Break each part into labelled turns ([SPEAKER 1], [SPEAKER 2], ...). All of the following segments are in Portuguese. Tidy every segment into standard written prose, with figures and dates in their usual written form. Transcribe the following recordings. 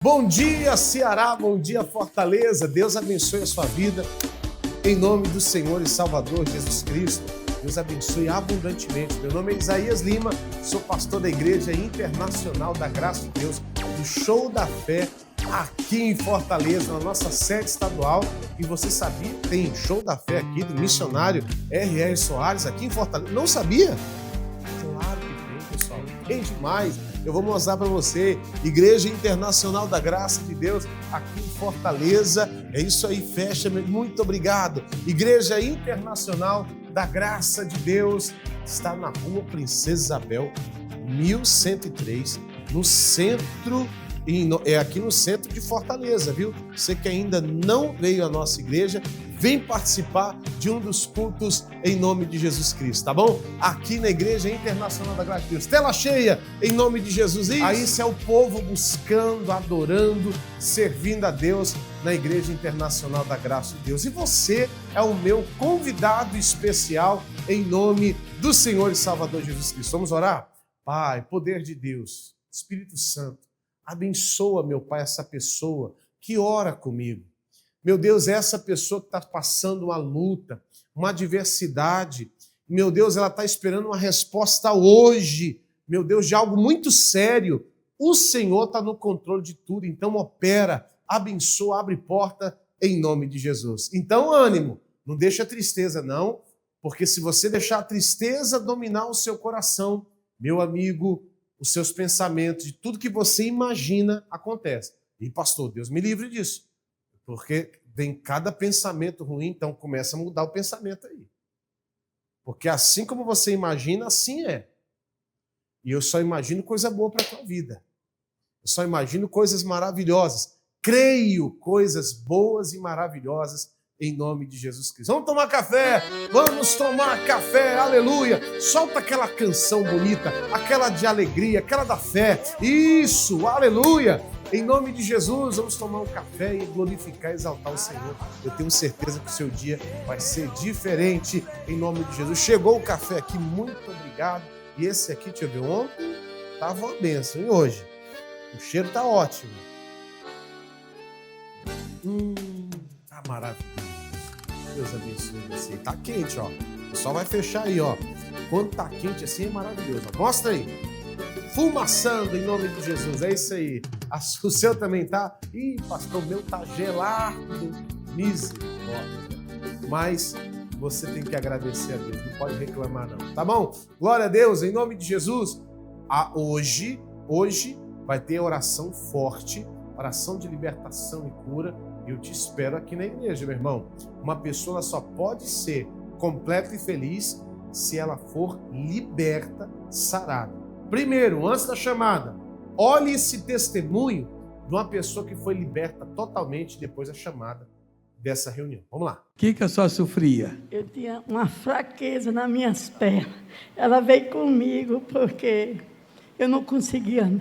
[SPEAKER 1] Bom dia, Ceará, bom dia, Fortaleza. Deus abençoe a sua vida. Em nome do Senhor e Salvador Jesus Cristo, Deus abençoe abundantemente. Meu nome é Isaías Lima, sou pastor da Igreja Internacional da Graça de Deus, do Show da Fé, aqui em Fortaleza, na nossa sede estadual. E você sabia que tem Show da Fé aqui do missionário R.R. Soares aqui em Fortaleza? Não sabia? Claro que tem, pessoal. Tem demais. Eu vou mostrar para você, Igreja Internacional da Graça de Deus, aqui em Fortaleza. É isso aí, fecha, muito obrigado. Igreja Internacional da Graça de Deus está na Rua Princesa Isabel, 1103, no centro, aqui no centro de Fortaleza, viu? Você que ainda não veio à nossa igreja, vem participar de um dos cultos em nome de Jesus Cristo, tá bom? Aqui na Igreja Internacional da Graça de Deus. Tela cheia em nome de Jesus. Isso. Aí isso é o povo buscando, adorando, servindo a Deus na Igreja Internacional da Graça de Deus. E você é o meu convidado especial em nome do Senhor e Salvador Jesus Cristo. Vamos orar? Pai, poder de Deus, Espírito Santo, abençoa, meu Pai, essa pessoa que ora comigo. Meu Deus, essa pessoa que está passando uma luta, uma adversidade, meu Deus, ela está esperando uma resposta hoje, meu Deus, de algo muito sério. O Senhor está no controle de tudo, então opera, abençoa, abre porta em nome de Jesus. Então, ânimo, não deixa a tristeza não, porque se você deixar a tristeza dominar o seu coração, meu amigo, os seus pensamentos, de tudo que você imagina acontece. E pastor, Deus me livre disso. Porque vem cada pensamento ruim, então começa a mudar o pensamento aí. Porque assim como você imagina, assim é. E eu só imagino coisa boa para a tua vida. Eu só imagino coisas maravilhosas. Creio coisas boas e maravilhosas em nome de Jesus Cristo. Vamos tomar café! Vamos tomar café! Aleluia! Solta aquela canção bonita, aquela de alegria, aquela da fé. Isso! Aleluia! Em nome de Jesus, vamos tomar um café e glorificar e exaltar o Senhor. Eu tenho certeza que o seu dia vai ser diferente, em nome de Jesus. Chegou o café aqui, muito obrigado. E esse aqui, deixa eu ver, ontem estava uma bênção, e hoje? O cheiro está ótimo. Tá maravilhoso. Deus abençoe você. Tá quente, ó. O sol vai fechar aí, ó. Quando tá quente assim, é maravilhoso. Mostra aí. Fumaçando em nome de Jesus, é isso aí. O seu também tá? Ih, pastor, o meu tá gelado. Misericórdia. Mas você tem que agradecer a Deus, não pode reclamar não, tá bom? Glória a Deus, em nome de Jesus. Hoje vai ter oração forte, oração de libertação e cura. Eu te espero aqui na igreja, meu irmão. Uma pessoa só pode ser completa e feliz se ela for liberta, sarada. Primeiro, antes da chamada, olhe esse testemunho de uma pessoa que foi liberta totalmente depois da chamada dessa reunião. Vamos lá.
[SPEAKER 2] O que a senhora sofria?
[SPEAKER 3] Eu tinha uma fraqueza nas minhas pernas. Ela veio comigo porque eu não conseguia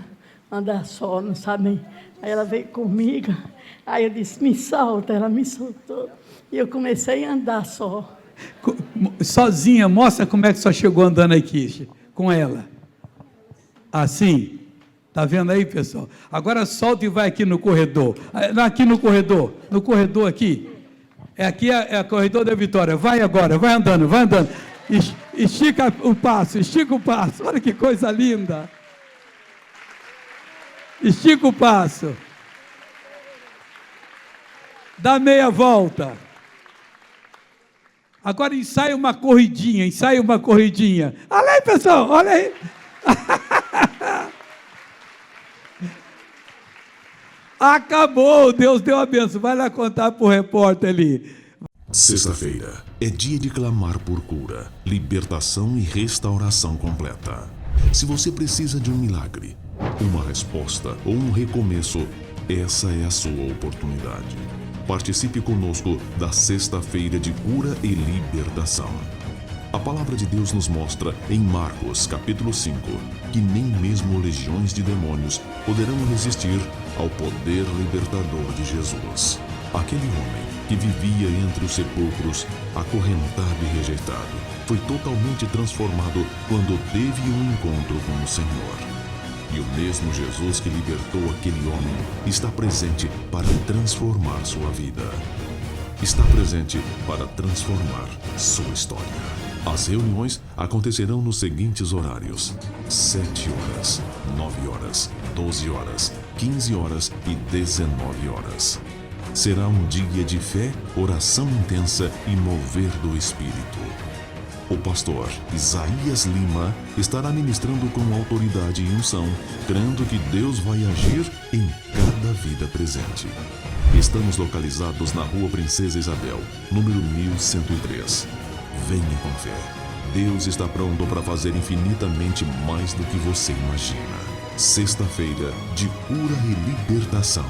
[SPEAKER 3] andar só, não sabe? Aí ela veio comigo, aí eu disse, me solta, ela me soltou. E eu comecei a andar só.
[SPEAKER 2] Sozinha, mostra como é que só chegou andando aqui com ela. Assim, tá vendo aí, pessoal? Agora solta e vai aqui no corredor. Aqui no corredor aqui. Aqui é o corredor da Vitória. Vai agora, vai andando. Estica o passo. Olha que coisa linda. Estica o passo. Dá meia volta. Agora ensaia uma corridinha. Olha aí, pessoal, olha aí. Acabou, Deus deu a bênção. Vai lá contar pro repórter ali.
[SPEAKER 4] Sexta-feira é dia de clamar por cura, libertação e restauração completa. Se você precisa de um milagre, uma resposta ou um recomeço, essa é a sua oportunidade. Participe conosco da Sexta-feira de Cura e Libertação. A palavra de Deus nos mostra em Marcos, capítulo 5, que nem mesmo legiões de demônios poderão resistir ao poder libertador de Jesus. Aquele homem que vivia entre os sepulcros, acorrentado e rejeitado, foi totalmente transformado quando teve um encontro com o Senhor. E o mesmo Jesus que libertou aquele homem está presente para transformar sua vida. Está presente para transformar sua história. As reuniões acontecerão nos seguintes horários: 7 horas, 9 horas, 12 horas, 15 horas e 19 horas. Será um dia de fé, oração intensa e mover do Espírito. O pastor Isaías Lima estará ministrando com autoridade e unção, crendo que Deus vai agir em cada vida presente. Estamos localizados na Rua Princesa Isabel, número 1103. Venha com fé. Deus está pronto para fazer infinitamente mais do que você imagina. Sexta-feira de cura e libertação.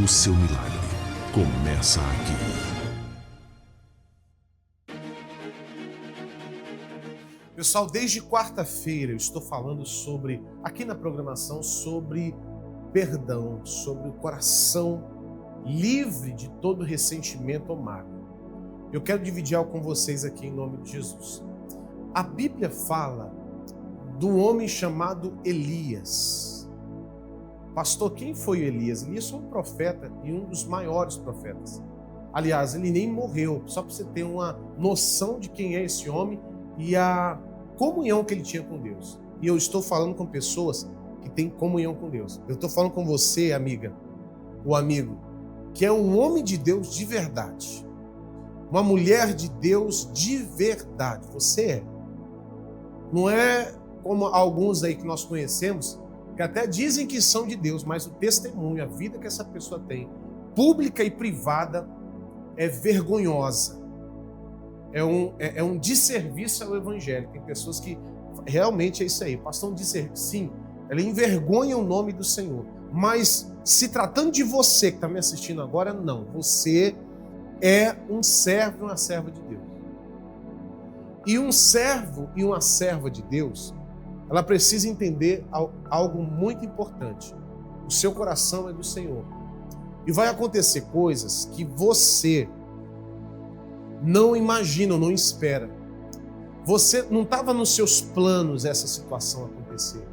[SPEAKER 4] O seu milagre começa aqui.
[SPEAKER 1] Pessoal, desde quarta-feira eu estou falando sobre, aqui na programação, sobre perdão, sobre o coração livre de todo ressentimento ou mágoa. Eu quero dividir algo com vocês aqui em nome de Jesus. A Bíblia fala do homem chamado Elias. Pastor, quem foi Elias? Elias foi um profeta e um dos maiores profetas. Aliás, ele nem morreu, só para você ter uma noção de quem é esse homem e a comunhão que ele tinha com Deus. E eu estou falando com pessoas que têm comunhão com Deus. Eu estou falando com você, amiga, o amigo, que é um homem de Deus de verdade. Uma mulher de Deus de verdade. Você é. Não é como alguns aí que nós conhecemos, que até dizem que são de Deus, mas o testemunho, a vida que essa pessoa tem, pública e privada, é vergonhosa. É um desserviço ao Evangelho. Tem pessoas que realmente é isso aí. Pastor, um desserviço. Sim, ela envergonha o nome do Senhor. Mas se tratando de você que está me assistindo agora, não. Você é um servo e uma serva de Deus. E um servo e uma serva de Deus, ela precisa entender algo muito importante. O seu coração é do Senhor. E vai acontecer coisas que você não imagina, não espera. Você não estava nos seus planos essa situação acontecer.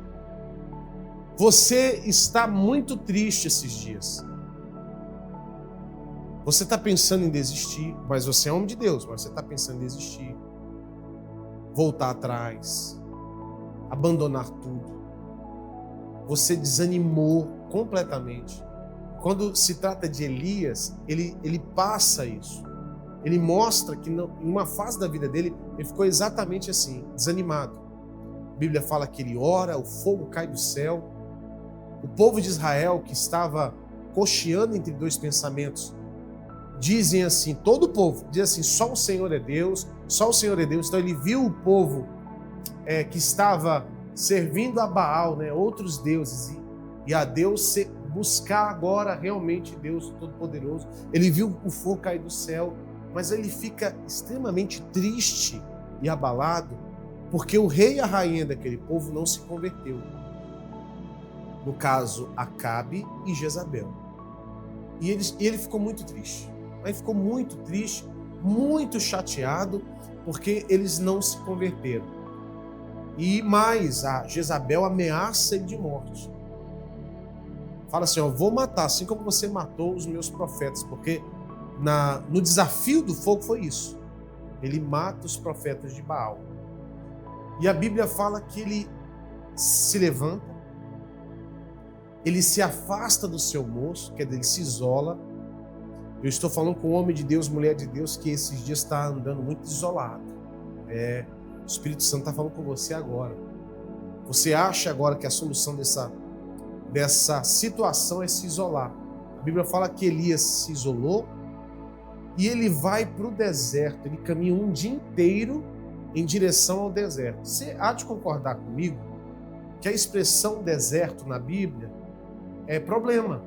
[SPEAKER 1] Você está muito triste esses dias. Você está pensando em desistir, mas você é homem de Deus, mas você está pensando em desistir. Voltar atrás. Abandonar tudo. Você desanimou completamente. Quando se trata de Elias, ele passa isso. Ele mostra que em uma fase da vida dele, ele ficou exatamente assim, desanimado. A Bíblia fala que ele ora, o fogo cai do céu. O povo de Israel, que estava cocheando entre dois pensamentos, dizem assim, todo o povo diz assim, só o Senhor é Deus, só o Senhor é Deus. Então ele viu o povo que estava servindo a Baal, né, outros deuses, e a Deus buscar agora realmente Deus Todo-Poderoso. Ele viu o fogo cair do céu, mas ele fica extremamente triste e abalado, porque o rei e a rainha daquele povo não se converteu. No caso, Acabe e Jezabel. E ele ficou muito triste. Ele ficou muito triste, muito chateado, porque eles não se converteram. E mais, a Jezabel ameaça ele de morte. Fala assim, vou matar, assim como você matou os meus profetas, porque no desafio do fogo foi isso. Ele mata os profetas de Baal. E a Bíblia fala que ele se levanta, ele se afasta do seu moço, quer dizer, ele se isola. Eu estou falando com um homem de Deus, mulher de Deus, que esses dias está andando muito isolado. O Espírito Santo está falando com você agora. Você acha agora que a solução dessa situação é se isolar. A Bíblia fala que Elias se isolou e ele vai para o deserto. Ele caminha um dia inteiro em direção ao deserto. Você há de concordar comigo que a expressão deserto na Bíblia é problema.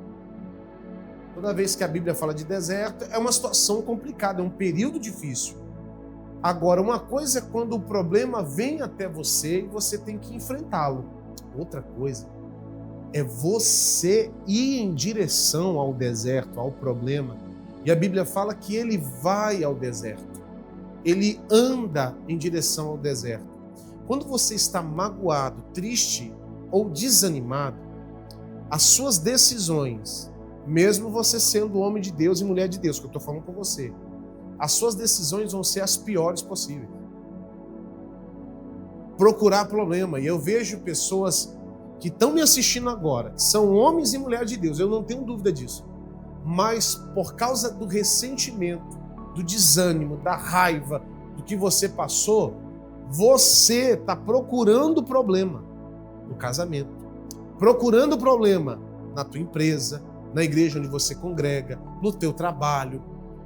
[SPEAKER 1] Toda vez que a Bíblia fala de deserto, é uma situação complicada, é um período difícil. Agora, uma coisa é quando o problema vem até você e você tem que enfrentá-lo. Outra coisa é você ir em direção ao deserto, ao problema. E a Bíblia fala que ele vai ao deserto. Ele anda em direção ao deserto. Quando você está magoado, triste, ou desanimado, as suas decisões, mesmo você sendo homem de Deus e mulher de Deus, que eu estou falando com você, as suas decisões vão ser as piores possíveis. Procurar problema. E eu vejo pessoas que estão me assistindo agora, que são homens e mulheres de Deus, eu não tenho dúvida disso. Mas por causa do ressentimento, do desânimo, da raiva, do que você passou, você está procurando problema no casamento, procurando problema na tua empresa, na igreja onde você congrega, no teu trabalho,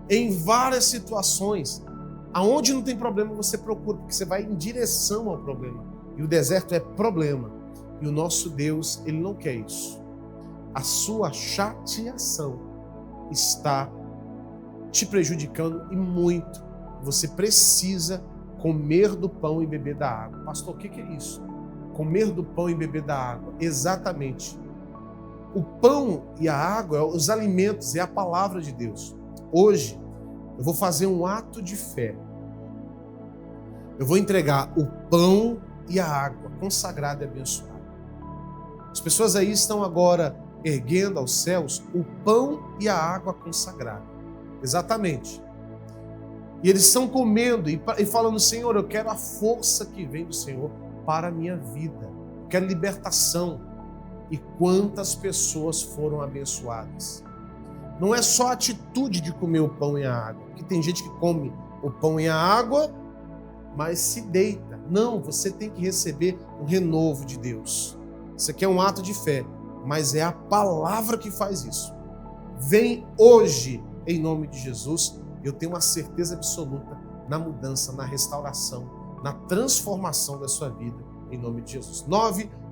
[SPEAKER 1] em várias situações. Aonde não tem problema, você procura, porque você vai em direção ao problema. E o deserto é problema. E o nosso Deus, Ele não quer isso. A sua chateação está te prejudicando e muito. Você precisa comer do pão e beber da água. Pastor, o que é isso? Comer do pão e beber da água. Exatamente. O pão e a água, os alimentos, é a palavra de Deus. Hoje, eu vou fazer um ato de fé. Eu vou entregar o pão e a água, consagrado e abençoado. As pessoas aí estão agora erguendo aos céus o pão e a água consagrada. Exatamente. E eles estão comendo e falando, Senhor, eu quero a força que vem do Senhor para a minha vida. Eu quero libertação. E quantas pessoas foram abençoadas. Não é só a atitude de comer o pão e a água, porque tem gente que come o pão e a água, mas se deita. Não, você tem que receber um renovo de Deus. Isso aqui é um ato de fé, mas é a palavra que faz isso. Vem hoje, em nome de Jesus, eu tenho uma certeza absoluta na mudança, na restauração, na transformação da sua vida, em nome de Jesus.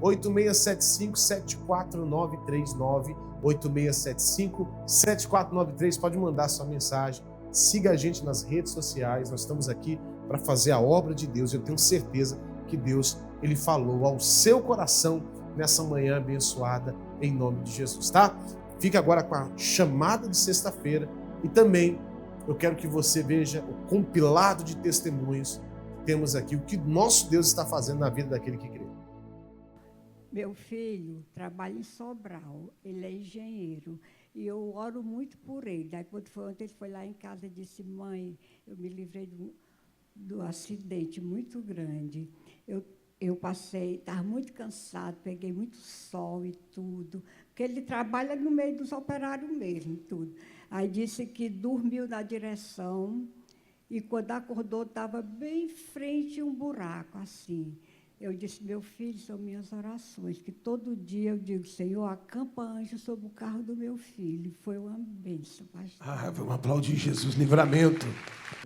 [SPEAKER 1] 98675-74939, 8675-7493, pode mandar sua mensagem, siga a gente nas redes sociais, nós estamos aqui para fazer a obra de Deus, eu tenho certeza que Deus, Ele falou ao seu coração nessa manhã abençoada, em nome de Jesus, tá? Fica agora com a chamada de sexta-feira e também eu quero que você veja o compilado de testemunhos que temos aqui, o que nosso Deus está fazendo na vida daquele que crê.
[SPEAKER 5] Meu filho trabalha em Sobral, ele é engenheiro, e eu oro muito por ele. Daí, quando foi ontem, ele foi lá em casa e disse, mãe, eu me livrei do acidente muito grande. Eu passei, estava muito cansado, peguei muito sol e tudo, porque ele trabalha no meio dos operários mesmo, tudo. Aí disse que dormiu na direção e, quando acordou, estava bem em frente a um buraco, assim. Eu disse, meu filho, são minhas orações, que todo dia eu digo, Senhor, acampa anjo sobre o carro do meu filho. Foi uma bênção, pastor.
[SPEAKER 1] Vamos aplaudir Jesus, livramento.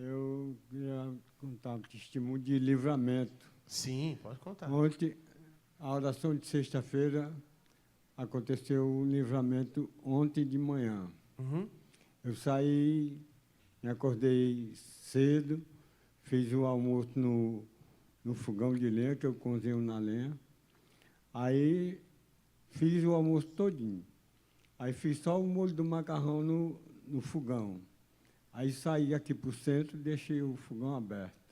[SPEAKER 6] Eu queria contar um testemunho de livramento.
[SPEAKER 1] Sim, pode contar.
[SPEAKER 6] Ontem, a oração de sexta-feira, aconteceu um livramento ontem de manhã.
[SPEAKER 1] Uhum.
[SPEAKER 6] Eu saí, me acordei cedo, fiz o almoço no fogão de lenha, que eu cozinho na lenha. Aí, fiz o almoço todinho. Aí, fiz só o molho do macarrão no fogão. Aí, saí aqui para o centro e deixei o fogão aberto.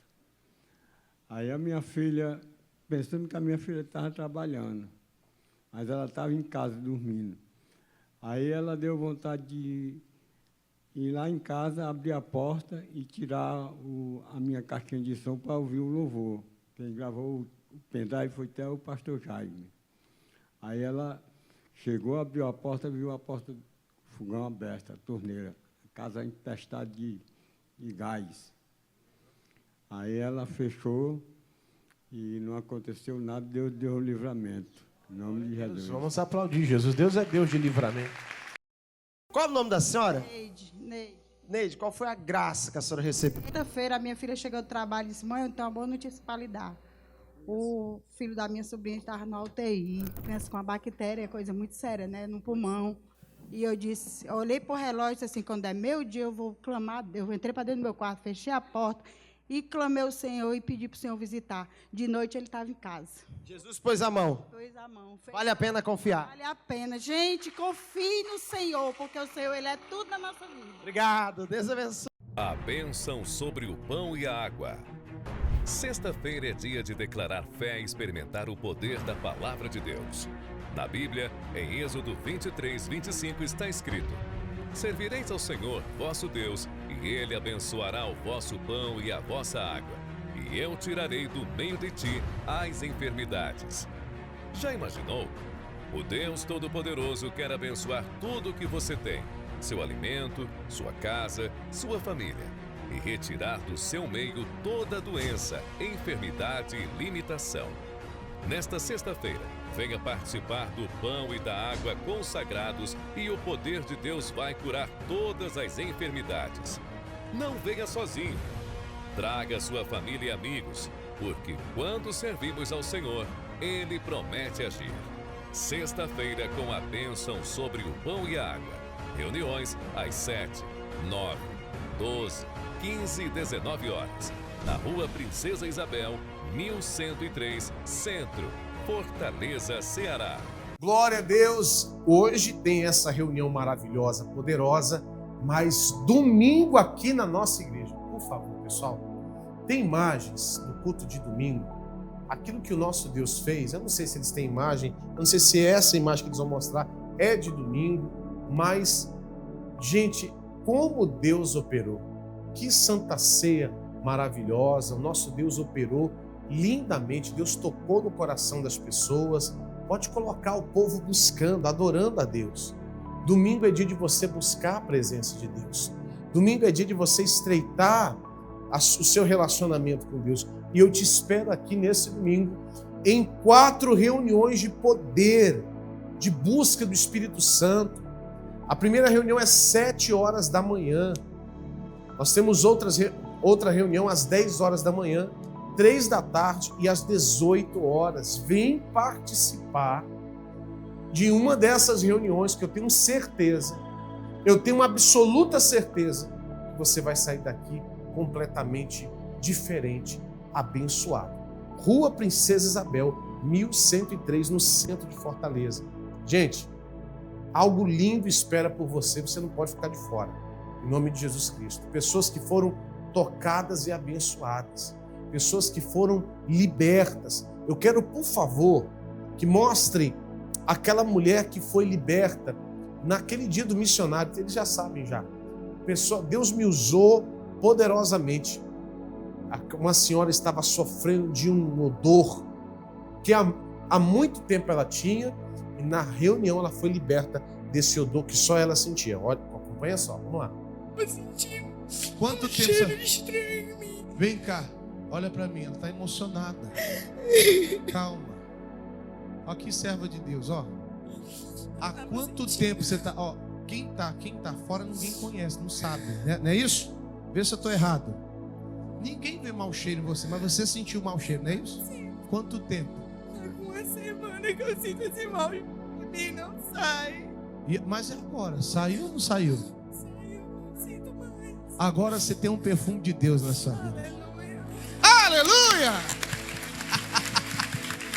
[SPEAKER 6] Aí, a minha filha, pensando que a minha filha estava trabalhando, mas ela estava em casa, dormindo. Aí, ela deu vontade de ir lá em casa, abrir a porta e tirar a minha caixinha de som para ouvir o louvor. Quem gravou o pendrive foi até o pastor Jaime. Aí ela chegou, abriu a porta, viu a porta do fogão aberta, a torneira, a casa empestada de gás. Aí ela fechou e não aconteceu nada, Deus deu o livramento. Em nome de Jesus.
[SPEAKER 1] Vamos aplaudir Jesus. Deus é Deus de livramento.
[SPEAKER 7] Qual é o nome da senhora?
[SPEAKER 8] Neide.
[SPEAKER 7] Neide, qual foi a graça que a senhora recebeu?
[SPEAKER 8] Quinta-feira, a minha filha chegou do trabalho e disse, mãe, eu tenho uma boa notícia para lhe dar. O filho da minha sobrinha estava na UTI, pensa com uma bactéria, coisa muito séria, né, no pulmão. E eu disse, eu olhei para o relógio e disse assim, quando é meu dia, eu vou clamar. Eu entrei para dentro do meu quarto, fechei a porta e clamei ao Senhor e pedi para o Senhor visitar. De noite, ele estava em casa.
[SPEAKER 7] Jesus pôs a mão.
[SPEAKER 8] Pôs a mão.
[SPEAKER 7] Vale a pena confiar.
[SPEAKER 8] Vale a pena. Gente, confie no Senhor, porque o Senhor, Ele é tudo na nossa vida.
[SPEAKER 7] Obrigado, Deus abençoe.
[SPEAKER 9] A bênção sobre o pão e a água. Sexta-feira é dia de declarar fé e experimentar o poder da Palavra de Deus. Na Bíblia, em Êxodo 23, 25 está escrito: Servireis ao Senhor, vosso Deus, e Ele abençoará o vosso pão e a vossa água, e eu tirarei do meio de ti as enfermidades. Já imaginou? O Deus Todo-Poderoso quer abençoar tudo o que você tem, seu alimento, sua casa, sua família, e retirar do seu meio toda doença, enfermidade e limitação. Nesta sexta-feira, venha participar do pão e da água consagrados e o poder de Deus vai curar todas as enfermidades. Não venha sozinho. Traga sua família e amigos, porque quando servimos ao Senhor, Ele promete agir. Sexta-feira com a bênção sobre o pão e a água. Reuniões às 7, 9, 12, 15 e 19 horas. Na Rua Princesa Isabel, 1103, Centro, Fortaleza, Ceará.
[SPEAKER 1] Glória a Deus! Hoje tem essa reunião maravilhosa, poderosa, mas domingo aqui na nossa igreja. Por favor, pessoal, tem imagens do culto de domingo. Aquilo que o nosso Deus fez, eu não sei se eles têm imagem, eu não sei se essa imagem que eles vão mostrar é de domingo, mas, gente, como Deus operou. Que santa ceia maravilhosa, o nosso Deus operou lindamente, Deus tocou no coração das pessoas. Pode colocar o povo buscando, adorando a Deus. Domingo é dia de você buscar a presença de Deus. Domingo é dia de você estreitar o seu relacionamento com Deus. E eu te espero aqui nesse domingo em 4 reuniões de poder, de busca do Espírito Santo. A primeira reunião é 7 horas da manhã. Nós temos outra reunião às 10 horas da manhã, 3 da tarde e às 18 horas. Vem participar de uma dessas reuniões que eu tenho certeza, eu tenho uma absoluta certeza que você vai sair daqui completamente diferente, abençoado. Rua Princesa Isabel, 1103, no centro de Fortaleza. Gente, algo lindo espera por você, você não pode ficar de fora. Em nome de Jesus Cristo. Pessoas que foram tocadas e abençoadas. Pessoas que foram libertas. Eu quero, por favor, que mostre aquela mulher que foi liberta naquele dia do missionário. Eles já sabem já. Deus me usou poderosamente. Uma senhora estava sofrendo de um odor que há muito tempo ela tinha, e na reunião ela foi liberta desse odor que só ela sentia. Olha, acompanha só, vamos lá.
[SPEAKER 10] Eu senti
[SPEAKER 1] Quanto tempo
[SPEAKER 10] cheiro
[SPEAKER 1] você...
[SPEAKER 10] estranho em mim.
[SPEAKER 1] Vem cá, olha pra mim, ela tá emocionada. Calma. Ó, que serva de Deus, ó. Há quanto tempo você tá... Ó, quem tá fora ninguém conhece, não sabe, né? Não é isso? Vê se eu tô errado. Ninguém vê mau cheiro em você, mas você sentiu mau cheiro, não é isso?
[SPEAKER 10] Sim.
[SPEAKER 1] Quanto tempo?
[SPEAKER 10] Há uma semana que eu sinto esse mal de mim, não sai.
[SPEAKER 1] Mas é agora, saiu ou não saiu?
[SPEAKER 10] Saiu, não sinto mais.
[SPEAKER 1] Agora você tem um perfume de Deus na sua vida.
[SPEAKER 10] Aleluia.
[SPEAKER 1] Aleluia!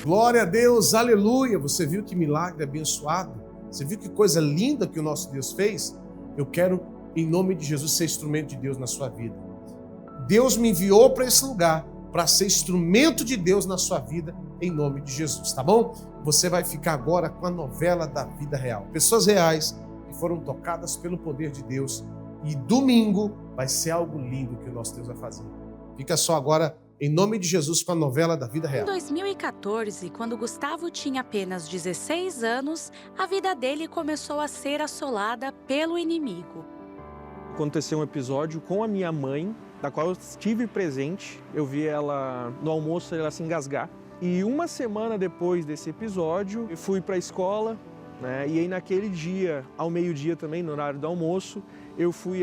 [SPEAKER 1] Glória a Deus, aleluia! Você viu que milagre abençoado? Você viu que coisa linda que o nosso Deus fez? Eu quero, em nome de Jesus, ser instrumento de Deus na sua vida. Deus me enviou para esse lugar para ser instrumento de Deus na sua vida, em nome de Jesus, tá bom? Você vai ficar agora com a novela da vida real. Pessoas reais que foram tocadas pelo poder de Deus. E domingo vai ser algo lindo que o nosso Deus vai fazer. Fica só agora, em nome de Jesus, com a novela da vida real.
[SPEAKER 11] Em 2014, quando Gustavo tinha apenas 16 anos, a vida dele começou a ser assolada pelo inimigo.
[SPEAKER 12] Aconteceu um episódio com a minha mãe, da qual eu estive presente. Eu vi ela no almoço, ela se engasgar. E uma semana depois desse episódio, eu fui para a escola, né? E aí naquele dia, ao meio-dia também, no horário do almoço, eu fui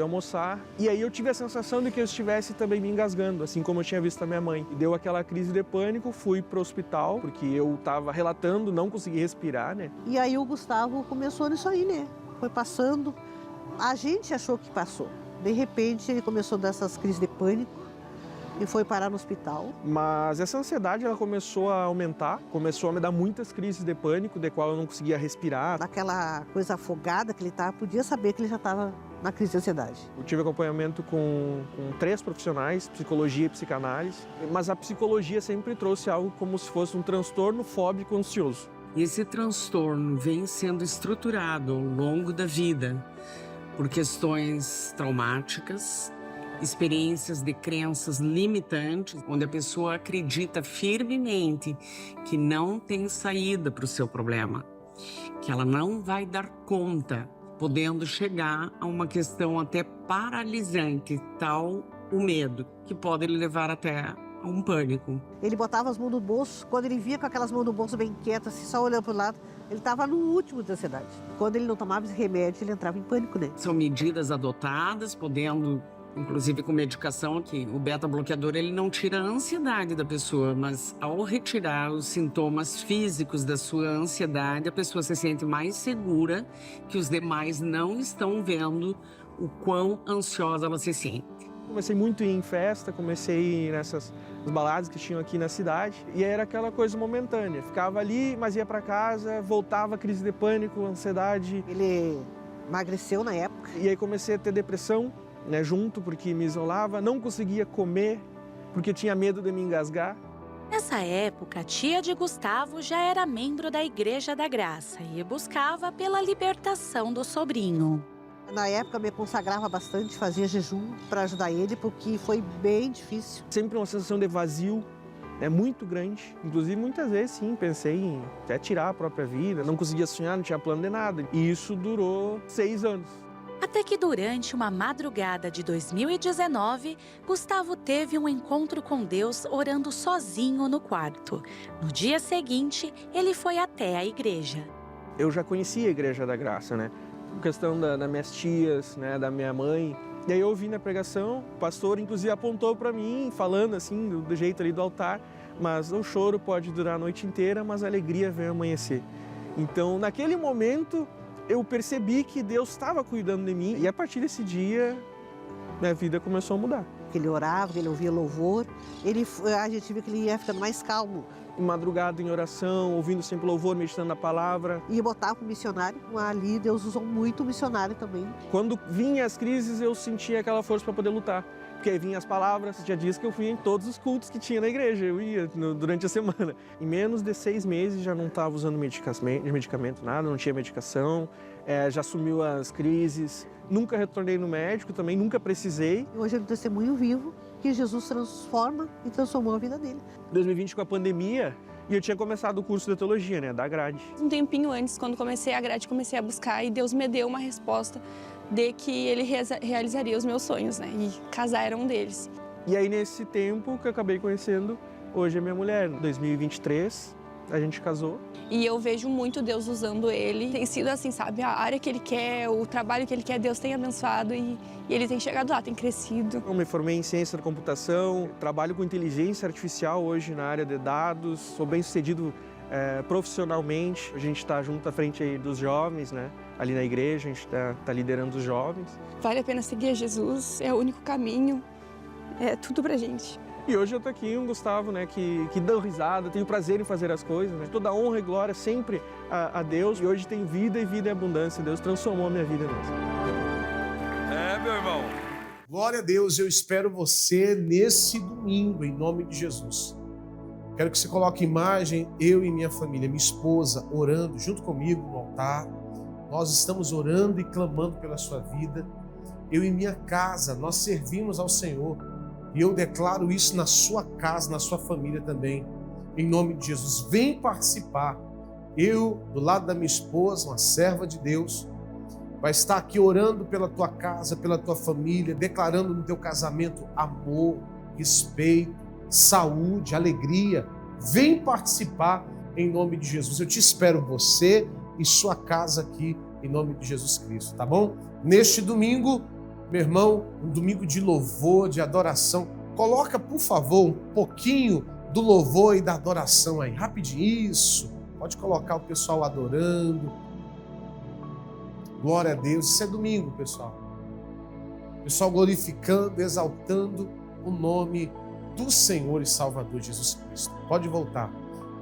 [SPEAKER 12] almoçar. E aí eu tive a sensação de que eu estivesse também me engasgando, assim como eu tinha visto a minha mãe. E deu aquela crise de pânico, fui para o hospital, porque eu estava relatando, não consegui respirar, né?
[SPEAKER 13] E aí o Gustavo começou nisso aí, né? Foi passando. A gente achou que passou. De repente, ele começou a dar essas crises de pânico e foi parar no hospital.
[SPEAKER 12] Mas essa ansiedade, ela começou a aumentar, começou a me dar muitas crises de pânico, de qual eu não conseguia respirar.
[SPEAKER 13] Daquela coisa afogada que ele estava, podia saber que ele já estava na crise de ansiedade.
[SPEAKER 12] Eu tive acompanhamento com 3 profissionais, psicologia e psicanálise, mas a psicologia sempre trouxe algo como se fosse um transtorno fóbico ansioso.
[SPEAKER 14] Esse transtorno vem sendo estruturado ao longo da vida por questões traumáticas, experiências de crenças limitantes, onde a pessoa acredita firmemente que não tem saída para o seu problema, que ela não vai dar conta, podendo chegar a uma questão até paralisante, tal o medo, que pode levar até a um pânico.
[SPEAKER 13] Ele botava as mãos no bolso, quando ele via com aquelas mãos no bolso bem quietas, assim, só olhando para o lado, ele estava no último de ansiedade. Quando ele não tomava esse remédio, ele entrava em pânico, né?
[SPEAKER 14] São medidas adotadas, podendo, inclusive com medicação, que o beta-bloqueador ele não tira a ansiedade da pessoa, mas ao retirar os sintomas físicos da sua ansiedade, a pessoa se sente mais segura que os demais não estão vendo o quão ansiosa ela se sente.
[SPEAKER 12] Comecei muito a ir em festa, comecei a ir nessas baladas que tinham aqui na cidade e era aquela coisa momentânea. Ficava ali, mas ia para casa, voltava crise de pânico, ansiedade.
[SPEAKER 13] Ele emagreceu na época.
[SPEAKER 12] E aí comecei a ter depressão, né, junto, porque me isolava, não conseguia comer, porque tinha medo de me engasgar.
[SPEAKER 11] Nessa época, a tia de Gustavo já era membro da Igreja da Graça e buscava pela libertação do sobrinho.
[SPEAKER 13] Na época, eu me consagrava bastante, fazia jejum para ajudar ele, porque foi bem difícil.
[SPEAKER 12] Sempre uma sensação de vazio, né, muito grande. Inclusive, muitas vezes, sim, pensei em até tirar a própria vida. Não conseguia sonhar, não tinha plano de nada. E isso durou 6 anos.
[SPEAKER 11] Até que durante uma madrugada de 2019, Gustavo teve um encontro com Deus orando sozinho no quarto. No dia seguinte, ele foi até a igreja.
[SPEAKER 12] Eu já conhecia a Igreja da Graça, né? A questão das minhas tias, né, da minha mãe. E aí eu ouvi na pregação, o pastor inclusive apontou para mim, falando assim, do jeito ali do altar, mas o choro pode durar a noite inteira, mas a alegria vem amanhecer. Então, naquele momento, eu percebi que Deus estava cuidando de mim e a partir desse dia, minha vida começou a mudar.
[SPEAKER 13] Ele orava, ele ouvia louvor, a gente viu que ele ia ficando mais calmo.
[SPEAKER 12] Em madrugada em oração, ouvindo sempre louvor, meditando na palavra.
[SPEAKER 13] E botava o missionário, ali Deus usou muito o missionário também.
[SPEAKER 12] Quando vinham as crises, eu sentia aquela força para poder lutar. Porque aí vinham as palavras, já disse que eu fui em todos os cultos que tinha na igreja, eu ia durante a semana. Em menos de 6 meses já não estava usando medicamento, nada, não tinha medicação, já sumiu as crises. Nunca retornei no médico também, nunca precisei.
[SPEAKER 13] Hoje é um testemunho vivo que Jesus transforma e transformou a vida dele.
[SPEAKER 12] 2020 com a pandemia, e eu tinha começado o curso de teologia, né, da grade.
[SPEAKER 15] Um tempinho antes, quando comecei a grade, comecei a buscar e Deus me deu uma resposta de que Ele realizaria os meus sonhos, né, e casar era um deles.
[SPEAKER 12] E aí nesse tempo que eu acabei conhecendo, hoje é minha mulher, em 2023, a gente casou.
[SPEAKER 15] E eu vejo muito Deus usando ele. Tem sido assim, sabe, a área que ele quer, o trabalho que ele quer, Deus tem abençoado e ele tem chegado lá, tem crescido.
[SPEAKER 12] Eu me formei em ciência da computação, trabalho com inteligência artificial hoje na área de dados, sou bem sucedido profissionalmente. A gente está junto à frente aí dos jovens, né? Ali na igreja, a gente tá liderando os jovens.
[SPEAKER 15] Vale a pena seguir a Jesus, é o único caminho, é tudo pra gente.
[SPEAKER 12] E hoje eu tô aqui, um Gustavo, né, que dá risada, tenho prazer em fazer as coisas, né? Toda honra e glória sempre a Deus. E hoje tem vida e vida em abundância. Deus transformou a minha vida mesmo.
[SPEAKER 1] Meu irmão. Glória a Deus, eu espero você nesse domingo, em nome de Jesus. Quero que você coloque imagem, eu e minha família, minha esposa, orando junto comigo no altar. Nós estamos orando e clamando pela sua vida. Eu e minha casa, nós servimos ao Senhor. E eu declaro isso na sua casa, na sua família também. Em nome de Jesus, vem participar. Eu, do lado da minha esposa, uma serva de Deus, vai estar aqui orando pela tua casa, pela tua família, declarando no teu casamento amor, respeito, saúde, alegria. Vem participar em nome de Jesus. Eu te espero, você e sua casa aqui, em nome de Jesus Cristo, tá bom? Neste domingo, meu irmão, um domingo de louvor, de adoração. Coloca, por favor, um pouquinho do louvor e da adoração aí. Rapidinho, isso. Pode colocar o pessoal adorando. Glória a Deus. Isso é domingo, pessoal. Pessoal glorificando, exaltando o nome do Senhor e Salvador Jesus Cristo. Pode voltar.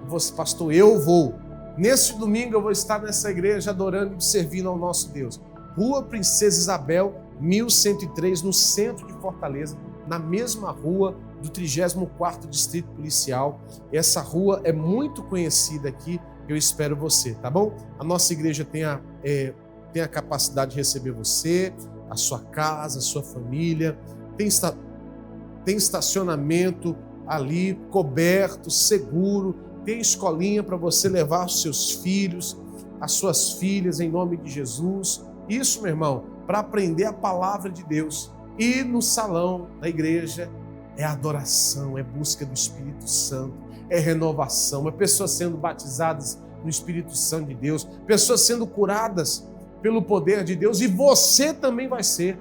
[SPEAKER 1] Você, pastor, eu vou. Neste domingo eu vou estar nessa igreja adorando e servindo ao nosso Deus. Rua Princesa Isabel, 1103, no centro de Fortaleza, na mesma rua do 34º Distrito Policial. Essa rua é muito conhecida aqui, eu espero você, tá bom? A nossa igreja tem a capacidade de receber você, a sua casa, a sua família, tem estacionamento ali, coberto, seguro, tem escolinha para você levar os seus filhos, as suas filhas, em nome de Jesus. Isso, meu irmão, para aprender a palavra de Deus. E no salão da igreja é adoração, é busca do Espírito Santo, é renovação, é pessoas sendo batizadas no Espírito Santo de Deus, pessoas sendo curadas pelo poder de Deus, e você também vai ser,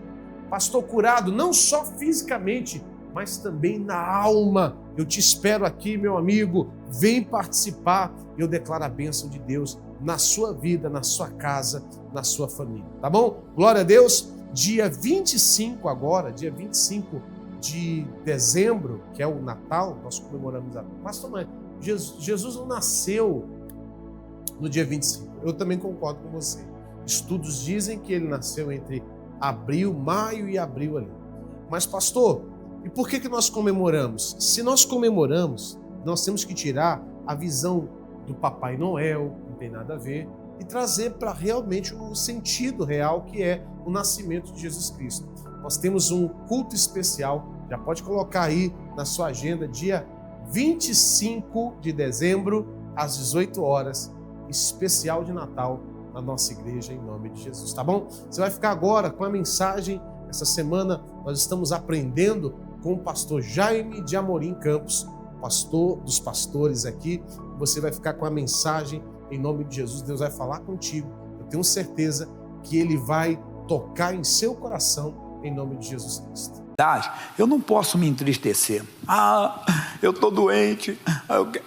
[SPEAKER 1] pastor, curado, não só fisicamente, mas também na alma. Eu te espero aqui, meu amigo, vem participar. Eu declaro a bênção de Deus na sua vida, na sua casa, na sua família, tá bom? Glória a Deus. Dia 25 agora, dia 25 de dezembro, que é o Natal, nós comemoramos a... Pastor, mas Jesus não nasceu no dia 25. Eu também concordo com você. Estudos dizem que ele nasceu entre maio e abril ali. Mas, pastor, e por que nós comemoramos? Se nós comemoramos, nós temos que tirar a visão do Papai Noel, não tem nada a ver, e trazer para realmente o sentido real que é o nascimento de Jesus Cristo. Nós temos um culto especial, já pode colocar aí na sua agenda, dia 25 de dezembro, às 18 horas, especial de Natal na nossa igreja, em nome de Jesus, tá bom? Você vai ficar agora com a mensagem. Essa semana nós estamos aprendendo com o pastor Jaime de Amorim Campos, pastor dos pastores aqui. Você vai ficar com a mensagem em nome de Jesus. Deus vai falar contigo. Eu tenho certeza que ele vai tocar em seu coração em nome de Jesus Cristo.
[SPEAKER 16] Eu não posso me entristecer. Eu estou doente.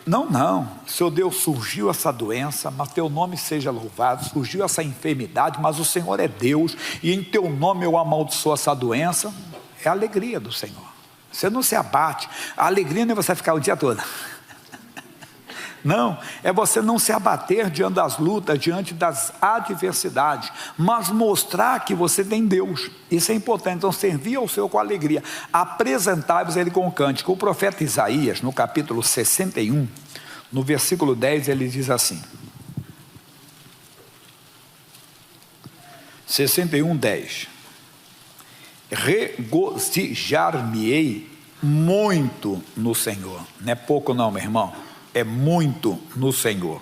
[SPEAKER 16] Não. Senhor Deus, surgiu essa doença, mas teu nome seja louvado. Surgiu essa enfermidade, mas o Senhor é Deus, e em teu nome eu amaldiçoo essa doença. É a alegria do Senhor. Você não se abate. A alegria não é você ficar o dia todo. Não, é você não se abater diante das lutas, diante das adversidades, mas mostrar que você tem Deus. Isso é importante. Então, servir ao Senhor com alegria. Apresentai-vos ele com cântico. O profeta Isaías, no capítulo 61, no versículo 10, ele diz assim: 61, 10. Regozijar-me-ei muito no Senhor. Não é pouco não, meu irmão. É muito no Senhor.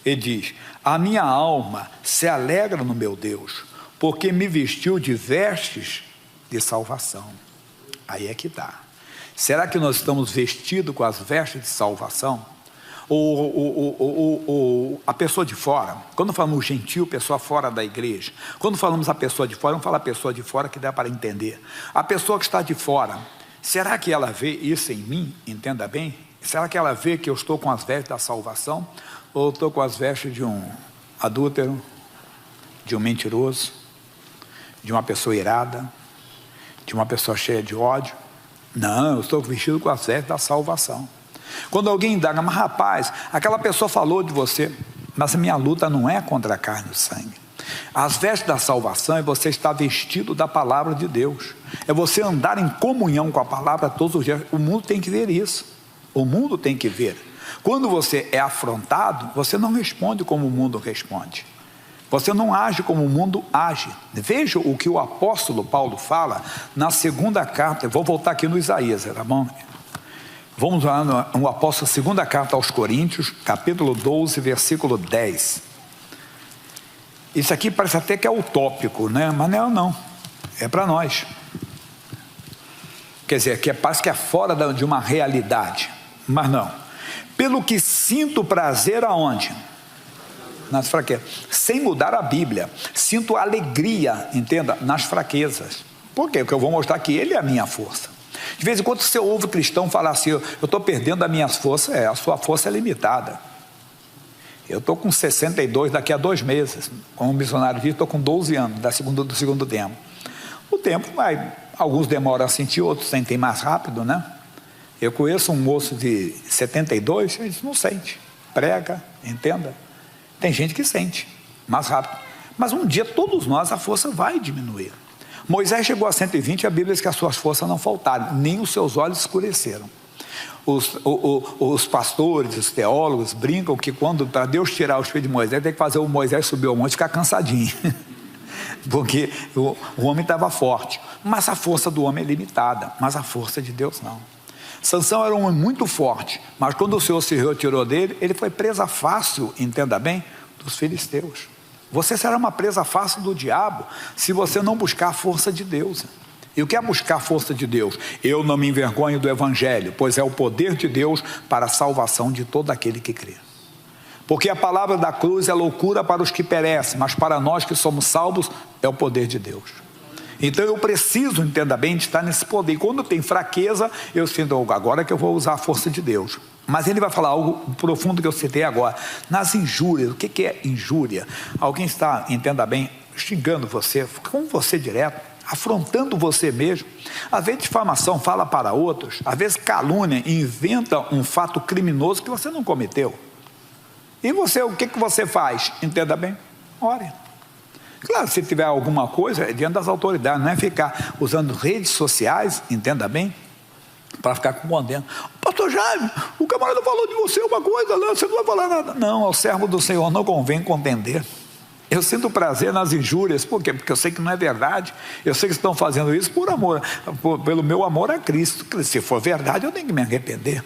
[SPEAKER 16] Ele diz: a minha alma se alegra no meu Deus, porque me vestiu de vestes de salvação. Aí é que está. Será que nós estamos vestidos com as vestes de salvação? Ou a pessoa de fora? Quando falamos gentil, pessoa fora da igreja. Quando falamos a pessoa de fora, vamos falar a pessoa de fora que dá para entender. A pessoa que está de fora, será que ela vê isso em mim? Entenda bem. Será que ela vê que eu estou com as vestes da salvação? Ou estou com as vestes de um adúltero, de um mentiroso, de uma pessoa irada, de uma pessoa cheia de ódio? Não, eu estou vestido com as vestes da salvação. Quando alguém indaga: mas rapaz, aquela pessoa falou de você, mas a minha luta não é contra a carne e o sangue. As vestes da salvação é você estar vestido da palavra de Deus. É você andar em comunhão com a palavra todos os dias. O mundo tem que ver isso. O mundo tem que ver. Quando você é afrontado, você não responde como o mundo responde. Você não age como o mundo age. Veja o que o apóstolo Paulo fala na segunda carta. Eu vou voltar aqui no Isaías, tá bom? Vamos lá no apóstolo, segunda carta aos Coríntios, capítulo 12, versículo 10. Isso aqui parece até que é utópico, né? Mas não. É para nós. Quer dizer, parece que é fora de uma realidade. Mas não. Pelo que sinto prazer aonde? Nas fraquezas. Sem mudar a Bíblia. Sinto alegria, entenda, nas fraquezas. Por quê? Porque eu vou mostrar que ele é a minha força. De vez em quando você ouve o cristão falar assim: eu estou perdendo as minhas forças. A sua força é limitada. Eu estou com 62 daqui a 2 meses. Como o missionário diz, estou com 12 anos do segundo tempo. O tempo vai... Alguns demoram a sentir, outros sentem mais rápido, né? Eu conheço um moço de 72, ele não sente. Prega, entenda. Tem gente que sente mais rápido. Mas um dia, todos nós, a força vai diminuir. Moisés chegou a 120, a Bíblia diz que as suas forças não faltaram, nem os seus olhos escureceram. Os pastores, os teólogos brincam que quando, para Deus tirar os filhos de Moisés, tem que fazer o Moisés subir ao monte e ficar cansadinho. Porque o homem estava forte. Mas a força do homem é limitada, mas a força de Deus não. Sansão era um homem muito forte, mas quando o Senhor se retirou dele, ele foi presa fácil, entenda bem, dos filisteus. Você será uma presa fácil do diabo se você não buscar a força de Deus. E o que é buscar a força de Deus? Eu não me envergonho do Evangelho, pois é o poder de Deus para a salvação de todo aquele que crê. Porque a palavra da cruz é loucura para os que perecem, mas para nós que somos salvos é o poder de Deus. Então eu preciso, entenda bem, de estar nesse poder. E quando tem fraqueza, eu sinto, agora que eu vou usar a força de Deus. Mas ele vai falar algo profundo que eu citei agora. Nas injúrias, o que é injúria? Alguém está, entenda bem, xingando você, com você direto, afrontando você mesmo. Às vezes difamação fala para outros, às vezes calúnia, inventa um fato criminoso que você não cometeu. E você, o que você faz? Entenda bem, ore. Claro, se tiver alguma coisa, é diante das autoridades, não é ficar usando redes sociais, entenda bem, para ficar condendo. Pastor Jaime, o camarada falou de você uma coisa, não, você não vai falar nada. Não, ao servo do Senhor não convém contender. Eu sinto prazer nas injúrias, por quê? Porque eu sei que não é verdade, eu sei que estão fazendo isso por amor, pelo meu amor a Cristo. Se for verdade, eu tenho que me arrepender.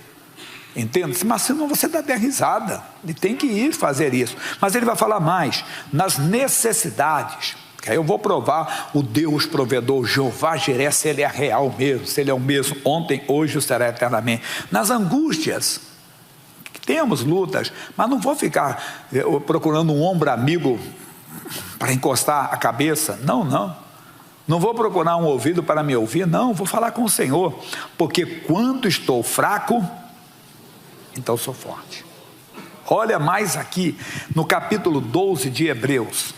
[SPEAKER 16] Entende? Mas senão você dá até risada, e tem que ir fazer isso. Mas ele vai falar mais, nas necessidades, que aí eu vou provar o Deus provedor, Jeová Jiré, se ele é real mesmo, se ele é o mesmo ontem, hoje e será eternamente. Nas angústias, temos lutas, mas não vou ficar procurando um ombro amigo para encostar a cabeça, não vou procurar um ouvido para me ouvir, não, vou falar com o Senhor, porque quando estou fraco, então sou forte. Olha mais aqui no capítulo 12 de Hebreus.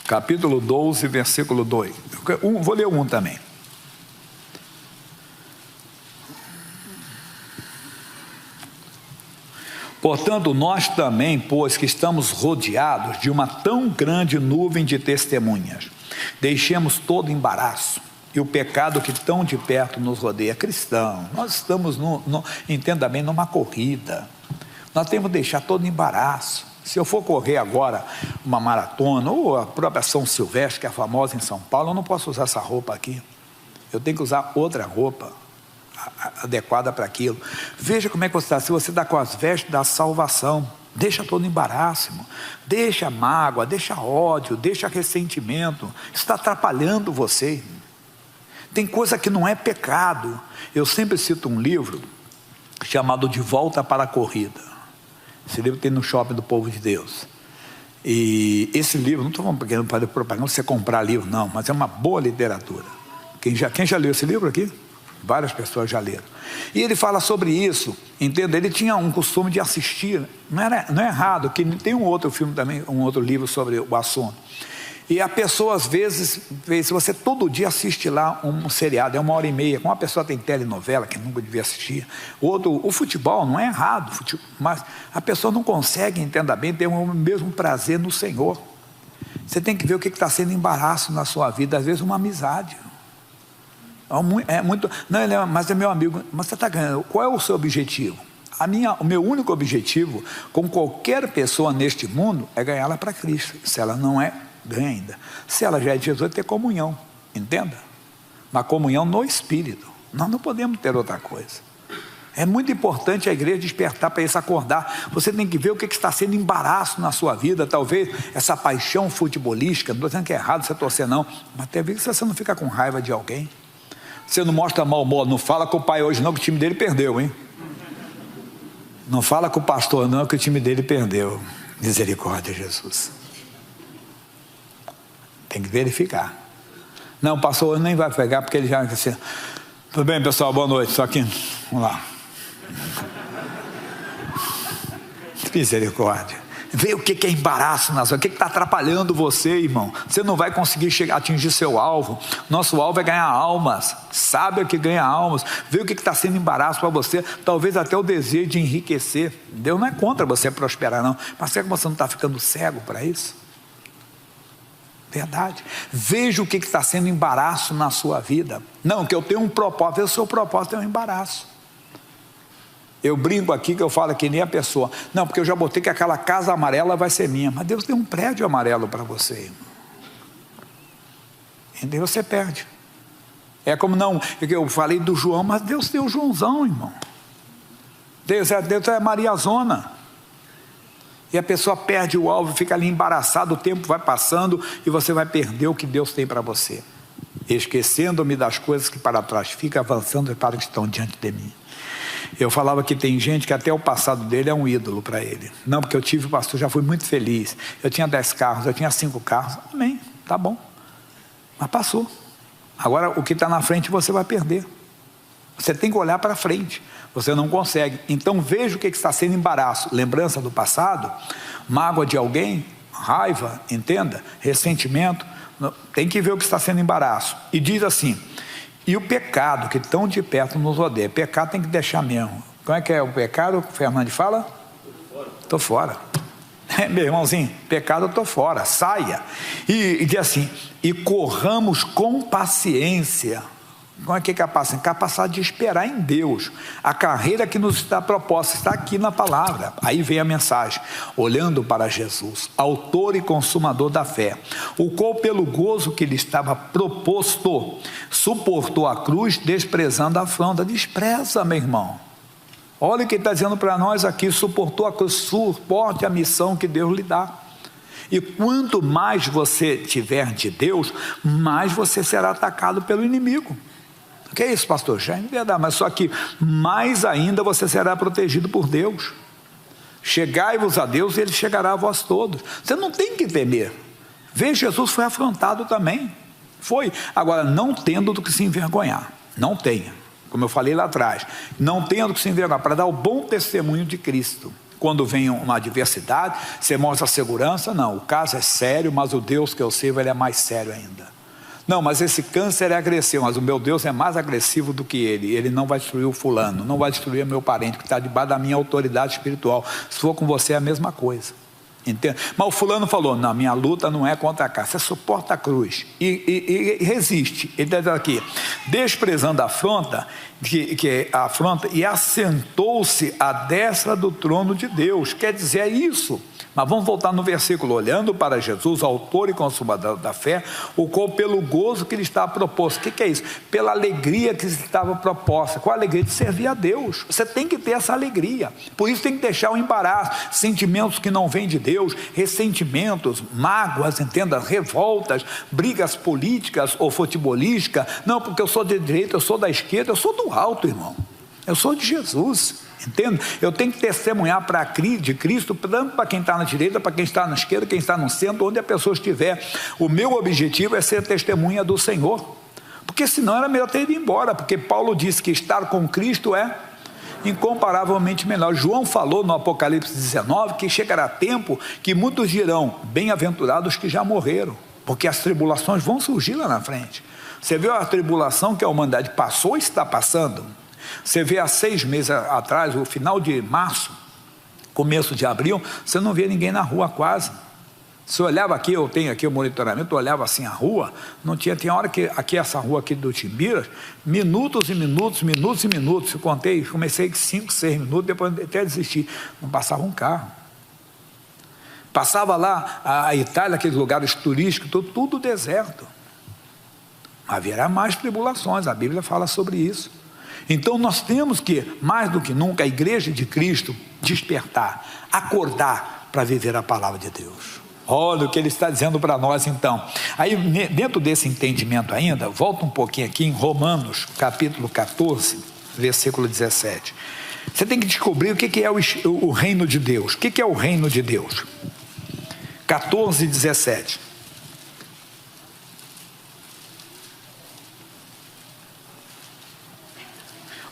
[SPEAKER 16] Capítulo 12, versículo 2. Vou ler um também. Portanto, nós também, pois que estamos rodeados de uma tão grande nuvem de testemunhas, deixemos todo embaraço e o pecado que tão de perto nos rodeia. Cristão, nós estamos, entenda bem, numa corrida. Nós temos que deixar todo embaraço. Se eu for correr agora uma maratona, ou a própria São Silvestre, que é famosa em São Paulo, eu não posso usar essa roupa aqui. Eu tenho que usar outra roupa adequada para aquilo. Veja como é que você está. Se você está com as vestes da salvação, deixa todo embaraço, deixa mágoa, deixa ódio, deixa ressentimento. Isso está atrapalhando você. Tem coisa que não é pecado. Eu sempre cito um livro chamado De Volta para a Corrida. Esse livro tem no shopping do Povo de Deus. E esse livro, não estou querendo fazer propaganda, você comprar livro, não, mas é uma boa literatura. Quem já leu esse livro aqui? Várias pessoas já leram. E ele fala sobre isso, entende? Ele tinha um costume de assistir, não é errado, que tem um outro filme também, um outro livro sobre o assunto. E a pessoa, às vezes, se você todo dia assiste lá um seriado, é 1h30, como uma pessoa tem telenovela, que nunca devia assistir, o futebol não é errado, mas a pessoa não consegue, entenda bem, ter o mesmo prazer no Senhor. Você tem que ver o que está sendo embaraço na sua vida, às vezes uma amizade. É muito, não, mas é meu amigo, mas você está ganhando, qual é o seu objetivo? O meu único objetivo, com qualquer pessoa neste mundo, é ganhá-la para Cristo. Se ela não é, ganha ainda. Se ela já é de Jesus, é ter comunhão, entenda? Uma comunhão no Espírito. Nós não podemos ter outra coisa. É muito importante a igreja despertar para isso, acordar. Você tem que ver o que está sendo embaraço na sua vida. Talvez essa paixão futebolística, não estou dizendo que é errado você torcer não, mas tem vezes que você não fica com raiva de alguém. Você não mostra mau humor, não fala com o pai hoje não, que o time dele perdeu, hein? Não fala com o pastor não, que o time dele perdeu. Misericórdia, Jesus. Tem que verificar. Não, o pastor nem vai pegar, porque ele já vai assim, tudo bem, pessoal, boa noite, só aqui, vamos lá. Misericórdia. Vê o que é embaraço na sua, o que está atrapalhando você, irmão. Você não vai conseguir atingir seu alvo. Nosso alvo é ganhar almas. Sabe o que ganha almas. Vê o que está sendo embaraço para você. Talvez até o desejo de enriquecer. Deus não é contra você prosperar, não. Mas será que você não está ficando cego para isso? Verdade. Veja o que está sendo embaraço na sua vida. Não, que eu tenho um propósito. O seu propósito é um embaraço. Eu brinco aqui que eu falo que nem a pessoa. Não, porque eu já botei que aquela casa amarela vai ser minha. Mas Deus tem um prédio amarelo para você, irmão. Entendeu? Você perde. É como não, eu falei do João, mas Deus tem o Joãozão, irmão. Deus é Mariazona. E a pessoa perde o alvo, fica ali embaraçado, o tempo vai passando e você vai perder o que Deus tem para você. Esquecendo-me das coisas que para trás ficam, avançando para que estão diante de mim. Eu falava que tem gente que até o passado dele é um ídolo para ele. Não, porque eu tive pastor, já fui muito feliz. Eu tinha 10 carros, eu tinha 5 carros. Amém, tá bom. Mas passou. Agora o que está na frente você vai perder. Você tem que olhar para frente. Você não consegue. Então veja o que está sendo embaraço. Lembrança do passado, mágoa de alguém, raiva, entenda, ressentimento. Tem que ver o que está sendo embaraço. E diz assim: e o pecado que tão de perto nos odeia. Pecado tem que deixar mesmo. Como é o pecado? O Fernando fala? Estou fora. Meu irmãozinho, pecado eu estou fora. Saia. E diz assim: e corramos com paciência. Como é que é capacidade? Capacidade de esperar em Deus. A carreira que nos está proposta está aqui na palavra. Aí vem a mensagem: olhando para Jesus, autor e consumador da fé, o qual pelo gozo que lhe estava proposto, suportou a cruz, desprezando a afronta. Despreza, meu irmão. Olha o que ele está dizendo para nós aqui: suportou a cruz, suporte a missão que Deus lhe dá. E quanto mais você tiver de Deus, mais você será atacado pelo inimigo. O que é isso, pastor? Já é verdade, mas só que mais ainda você será protegido por Deus. Chegai-vos a Deus e Ele chegará a vós todos. Você não tem que temer. Veja, Jesus foi afrontado também. Foi. Agora, não tendo do que se envergonhar. Não tenha. Como eu falei lá atrás. Não tenha do que se envergonhar, para dar o bom testemunho de Cristo. Quando vem uma adversidade, você mostra a segurança. Não, o caso é sério, mas o Deus que eu sirvo, Ele é mais sério ainda. Não, mas esse câncer é agressivo, mas o meu Deus é mais agressivo do que ele. Ele não vai destruir o fulano, não vai destruir o meu parente, que está debaixo da minha autoridade espiritual. Se for com você é a mesma coisa. Entende? Mas o fulano falou: não, minha luta não é contra a carne. Você suporta a cruz e resiste. Ele diz aqui: desprezando a afronta, que a afronta, e assentou-se à destra do trono de Deus. Quer dizer, é isso. Mas vamos voltar no versículo: olhando para Jesus, autor e consumador da fé, o qual pelo gozo que lhe estava proposto. O que é isso? Pela alegria que lhe estava proposta. Qual a alegria? De servir a Deus. Você tem que ter essa alegria. Por isso tem que deixar o embaraço, sentimentos que não vêm de Deus, ressentimentos, mágoas, entenda, revoltas, brigas políticas ou futebolísticas. Não, porque eu sou de direita, eu sou da esquerda, eu sou do alto, irmão. Eu sou de Jesus. Entende? Eu tenho que testemunhar de Cristo, tanto para quem está na direita, para quem está na esquerda, quem está no centro, onde a pessoa estiver. O meu objetivo é ser testemunha do Senhor, porque senão era melhor ter ido embora, porque Paulo disse que estar com Cristo é incomparavelmente melhor. João falou no Apocalipse 19 que chegará tempo que muitos dirão: bem-aventurados que já morreram, porque as tribulações vão surgir lá na frente. Você viu a tribulação que a humanidade passou e está passando? Você vê há 6 meses atrás, o final de março, começo de abril, você não vê ninguém na rua quase. Você olhava aqui, eu tenho aqui o monitoramento, eu olhava assim a rua, não tinha hora que aqui essa rua aqui do Timbiras, minutos e minutos, eu contei, comecei 5, 6 minutos, depois até desisti, não passava um carro. Passava lá a Itália, aqueles lugares turísticos, tudo deserto. Haverá mais tribulações, a Bíblia fala sobre isso. Então nós temos que, mais do que nunca, a igreja de Cristo despertar, acordar para viver a palavra de Deus. Olha o que ele está dizendo para nós então. Aí dentro desse entendimento ainda, volta um pouquinho aqui em Romanos, capítulo 14, versículo 17. Você tem que descobrir o que é o reino de Deus. O que é o reino de Deus? 14, 17.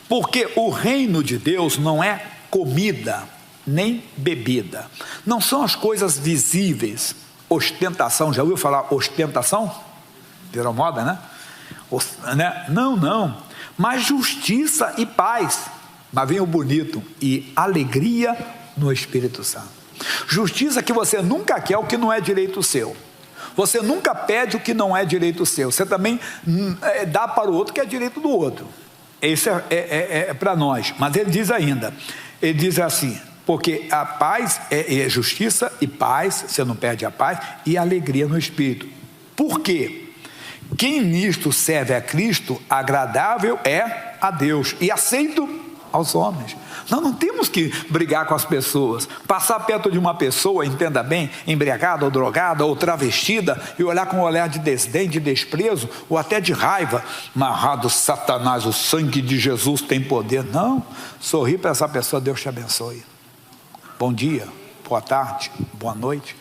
[SPEAKER 16] Porque o reino de Deus não é comida, nem bebida. Não são as coisas visíveis. Ostentação, já ouviu falar ostentação? Virou moda, né? Não. Mas justiça e paz. Mas vem o bonito. E alegria no Espírito Santo. Justiça que você nunca quer o que não é direito seu. Você nunca pede o que não é direito seu. Você também dá para o outro o que é direito do outro. Isso é para nós. Mas ele diz ainda, ele diz assim, porque a paz é justiça e paz, você não perde a paz, e alegria no Espírito. Por quê? Quem nisto serve a Cristo, agradável é a Deus e aceito aos homens. Nós não temos que brigar com as pessoas, passar perto de uma pessoa, entenda bem, embriagada ou drogada ou travestida, e olhar com um olhar de desdém, de desprezo ou até de raiva. Amarrado Satanás, o sangue de Jesus tem poder. Não, sorri para essa pessoa, Deus te abençoe. Bom dia, boa tarde, boa noite.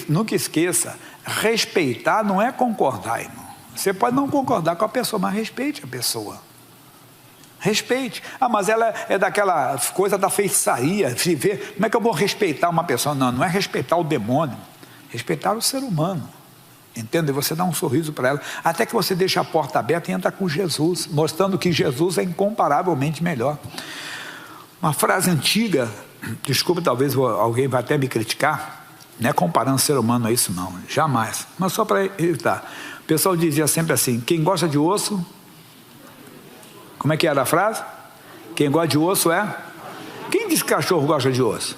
[SPEAKER 16] Nunca esqueça, respeitar não é concordar, irmão. Você pode não concordar com a pessoa, mas respeite a pessoa. Respeite. Mas ela é daquela coisa da feitiçaria, se vê, como é que eu vou respeitar uma pessoa? Não é respeitar o demônio, respeitar o ser humano. Entende? Você dá um sorriso para ela, até que você deixa a porta aberta e entra com Jesus, mostrando que Jesus é incomparavelmente melhor. Uma frase antiga, desculpe, talvez alguém vai até me criticar, não é comparando ser humano a isso não, jamais, mas só para evitar. O pessoal dizia sempre assim, quem gosta de osso, como é que era a frase? Quem gosta de osso é? Quem diz que cachorro gosta de osso?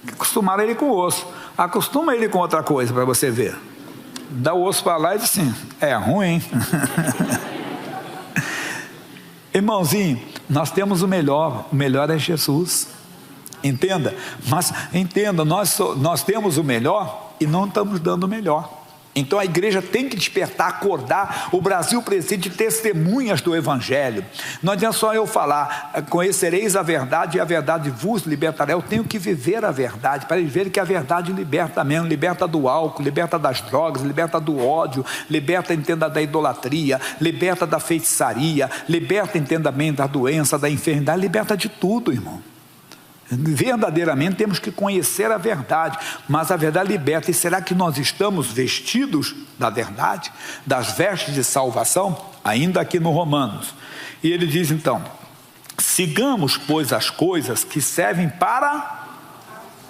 [SPEAKER 16] Acostumaram ele com osso. Acostuma ele com outra coisa para você ver. Dá o osso para lá e diz assim, é ruim, hein? Irmãozinho, nós temos o melhor é Jesus. Entenda, mas entenda, nós temos o melhor e não estamos dando o melhor. Então a igreja tem que despertar, acordar. O Brasil precisa de testemunhas do Evangelho. Não adianta só eu falar, conhecereis a verdade e a verdade vos libertará. Eu tenho que viver a verdade, para eles verem que a verdade liberta mesmo, liberta do álcool, liberta das drogas, liberta do ódio, liberta, entenda, da idolatria, liberta da feitiçaria, liberta, entenda bem, da doença, da enfermidade, liberta de tudo, irmão. Verdadeiramente temos que conhecer a verdade, mas a verdade liberta. E será que nós estamos vestidos da verdade, das vestes de salvação? Ainda aqui no Romanos, e ele diz então, sigamos pois as coisas que servem para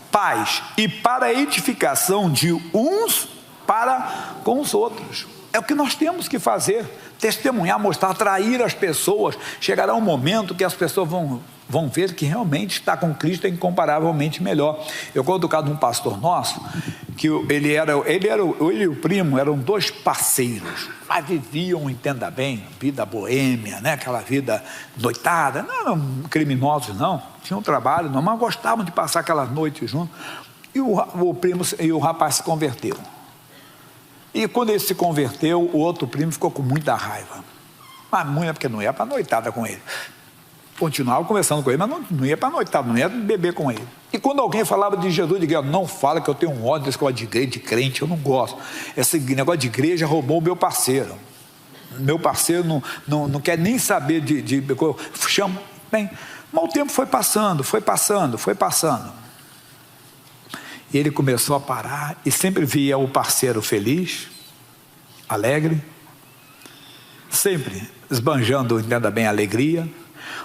[SPEAKER 16] paz e para a edificação de uns para com os outros. É o que nós temos que fazer, testemunhar, mostrar, atrair as pessoas. Chegará um momento que as pessoas vão ver que realmente está com Cristo é incomparavelmente melhor. Eu conto o caso de um pastor nosso, que ele e o primo eram dois parceiros, mas viviam, entenda bem, vida boêmia, né? Aquela vida noitada, não eram criminosos não, tinham trabalho não, mas gostavam de passar aquelas noites juntos. E o primo e o rapaz se converteu. E quando ele se converteu, o outro primo ficou com muita raiva. Mas muito, porque não ia para a noitada com ele. Continuava conversando com ele, mas não ia para a noitada, não ia beber com ele. E quando alguém falava de Jesus, de igreja, não fala que eu tenho um ódio desse negócio de igreja, de crente, eu não gosto. Esse negócio de igreja roubou o meu parceiro. Meu parceiro não quer nem saber de chama. Bem, mas o tempo foi passando. E ele começou a parar e sempre via o parceiro feliz, alegre, sempre esbanjando, entenda bem, a alegria.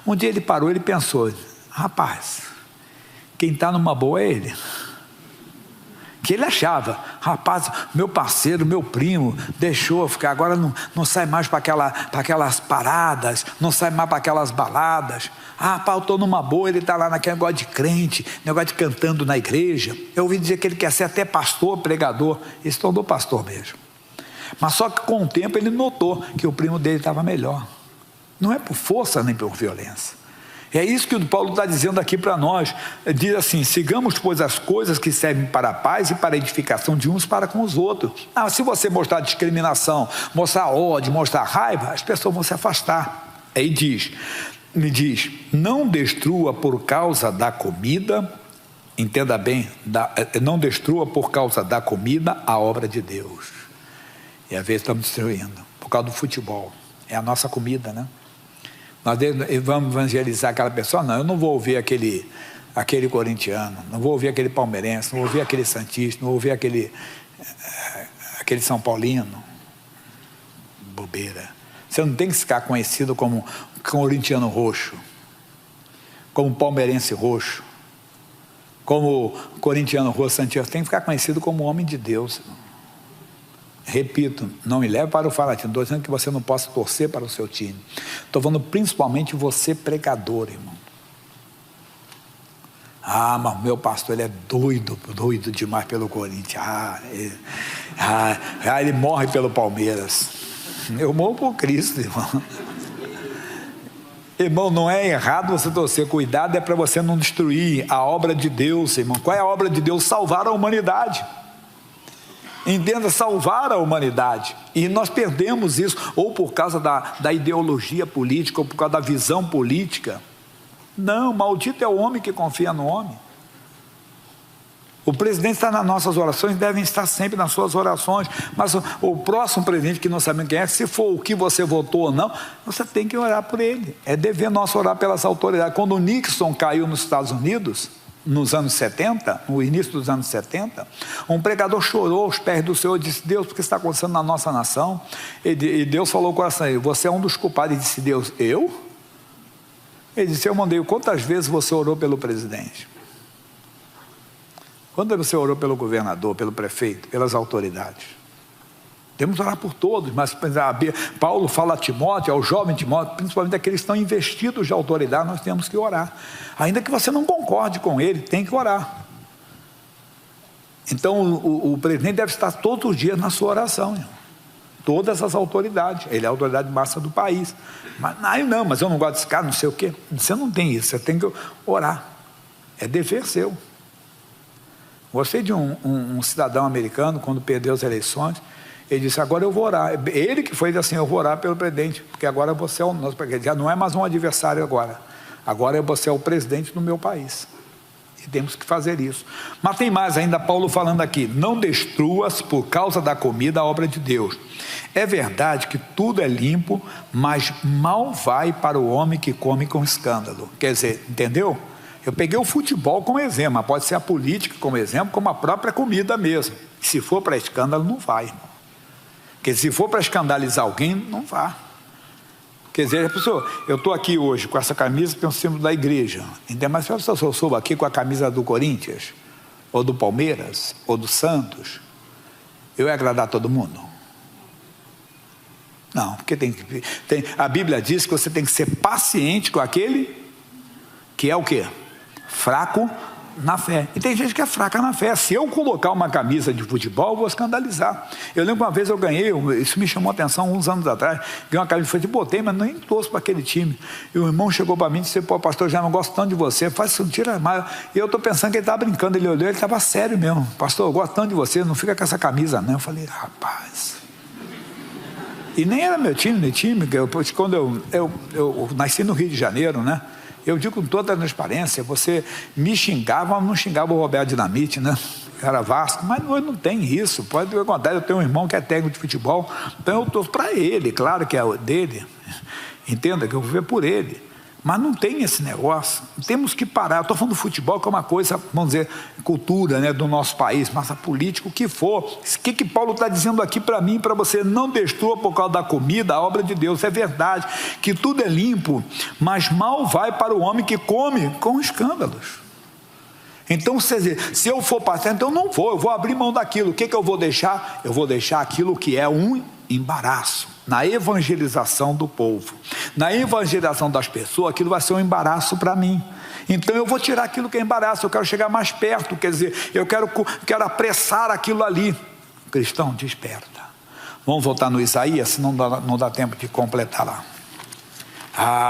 [SPEAKER 16] Um dia ele parou, ele pensou, rapaz, quem está numa boa é ele. Que ele achava, rapaz, meu parceiro, meu primo, deixou ficar, agora não sai mais para aquelas paradas, não sai mais para aquelas baladas. Rapaz, eu estou numa boa, ele está lá naquele negócio de crente, negócio de cantando na igreja. Eu ouvi dizer que ele quer ser até pastor, pregador, ele se tornou pastor mesmo. Mas só que com o tempo ele notou que o primo dele estava melhor. Não é por força nem por violência. É isso que o Paulo está dizendo aqui para nós. Diz assim, sigamos pois as coisas que servem para a paz e para a edificação de uns para com os outros. Se você mostrar discriminação, mostrar ódio, mostrar raiva, as pessoas vão se afastar. Aí me diz, não destrua por causa da comida, entenda bem, não destrua por causa da comida a obra de Deus. E às vezes estamos destruindo, por causa do futebol. É a nossa comida, né? Nós vamos evangelizar aquela pessoa? Não, eu não vou ouvir aquele corintiano, não vou ouvir aquele palmeirense, não vou ouvir aquele santista, não vou ouvir aquele São Paulino. Bobeira. Você não tem que ficar conhecido como corintiano roxo, como palmeirense roxo, como corintiano roxo, santista. Tem que ficar conhecido como homem de Deus. Repito, não me leve para o fanatismo. Estou dizendo que você não possa torcer para o seu time. Estou falando principalmente você, pregador, irmão. Ah, mas meu pastor, ele é doido demais pelo Corinthians. Ele morre pelo Palmeiras. Eu morro por Cristo, irmão. Irmão, não é errado você torcer. Cuidado é para você não destruir a obra de Deus, irmão. Qual é a obra de Deus? Salvar a humanidade. Entenda, salvar a humanidade. E nós perdemos isso, ou por causa da ideologia política, ou por causa da visão política. Não, maldito é o homem que confia no homem. O presidente está nas nossas orações, devem estar sempre nas suas orações, mas o próximo presidente, que não sabemos quem é, se for o que você votou ou não, você tem que orar por ele. É dever nosso orar pelas autoridades. Quando o Nixon caiu nos Estados Unidos, nos anos 70, no início dos anos 70, um pregador chorou aos pés do Senhor e disse: Deus, o que está acontecendo na nossa nação? E Deus falou ao coração dele: você é um dos culpados. E disse: Deus, eu? Ele disse: eu mandei. Quantas vezes você orou pelo presidente? Quando você orou pelo governador, pelo prefeito, pelas autoridades? Temos que orar por todos, mas Paulo fala a Timóteo, ao jovem Timóteo, principalmente aqueles que estão investidos de autoridade, nós temos que orar. Ainda que você não concorde com ele, tem que orar. Então o presidente deve estar todos os dias na sua oração, irmão. Todas as autoridades, ele é a autoridade máxima do país. Mas eu não gosto desse cara, não sei o quê. Você não tem isso, você tem que orar. É dever seu. Gostei de um cidadão americano, quando perdeu as eleições, ele disse: agora eu vou orar. Ele que foi assim: eu vou orar pelo presidente, porque agora você é o nosso presidente. Já não é mais um adversário agora você é o presidente do meu país. E temos que fazer isso. Mas tem mais ainda, Paulo falando aqui: não destruas por causa da comida a obra de Deus. É verdade que tudo é limpo, mas mal vai para o homem que come com escândalo. Quer dizer, entendeu? Eu peguei o futebol como exemplo, mas pode ser a política como exemplo, como a própria comida mesmo. Se for para escândalo, não vai, irmão. Porque se for para escandalizar alguém, não vá. Quer dizer, pessoa, eu estou aqui hoje com essa camisa, tem um símbolo da igreja. Mas se eu sou aqui com a camisa do Corinthians, ou do Palmeiras, ou do Santos, eu ia agradar todo mundo? Não, porque a Bíblia diz que você tem que ser paciente com aquele que é o quê? Fraco na fé. E tem gente que é fraca na fé. Se eu colocar uma camisa de futebol, eu vou escandalizar. Eu lembro uma vez eu ganhei, isso me chamou a atenção uns anos atrás, ganhei uma camisa de futebol, botei, mas nem torço para aquele time. E o irmão chegou para mim e disse: pô, pastor, já não gosto tanto de você, faz isso, tira mais. E eu estou pensando que ele estava brincando, ele olhou, ele estava sério mesmo: pastor, eu gosto tanto de você, não fica com essa camisa não. Eu falei: rapaz. E nem era meu time, quando eu nasci no Rio de Janeiro, né? Eu digo com toda a transparência, você me xingava, mas não xingava o Roberto Dinamite, né? Era Vasco, mas não tem isso. Pode acontecer, eu tenho um irmão que é técnico de futebol, então eu estou para ele, claro que é dele, entenda que eu vou ver por ele. Mas não tem esse negócio, temos que parar. Eu estou falando do futebol, que é uma coisa, vamos dizer, cultura, né, do nosso país, massa política, o que for. O que Paulo está dizendo aqui para mim e para você? Não destrua por causa da comida a obra de Deus. É verdade que tudo é limpo, mas mal vai para o homem que come com escândalos. Então, se eu for passar, então eu não vou, eu vou abrir mão daquilo. O que eu vou deixar? Eu vou deixar aquilo que é um embaraço. Na evangelização do povo, na evangelização das pessoas, aquilo vai ser um embaraço para mim. Então eu vou tirar aquilo que é embaraço, eu quero chegar mais perto, quer dizer, eu quero apressar aquilo ali. Cristão, desperta. Vamos voltar no Isaías, senão não dá tempo de completar lá.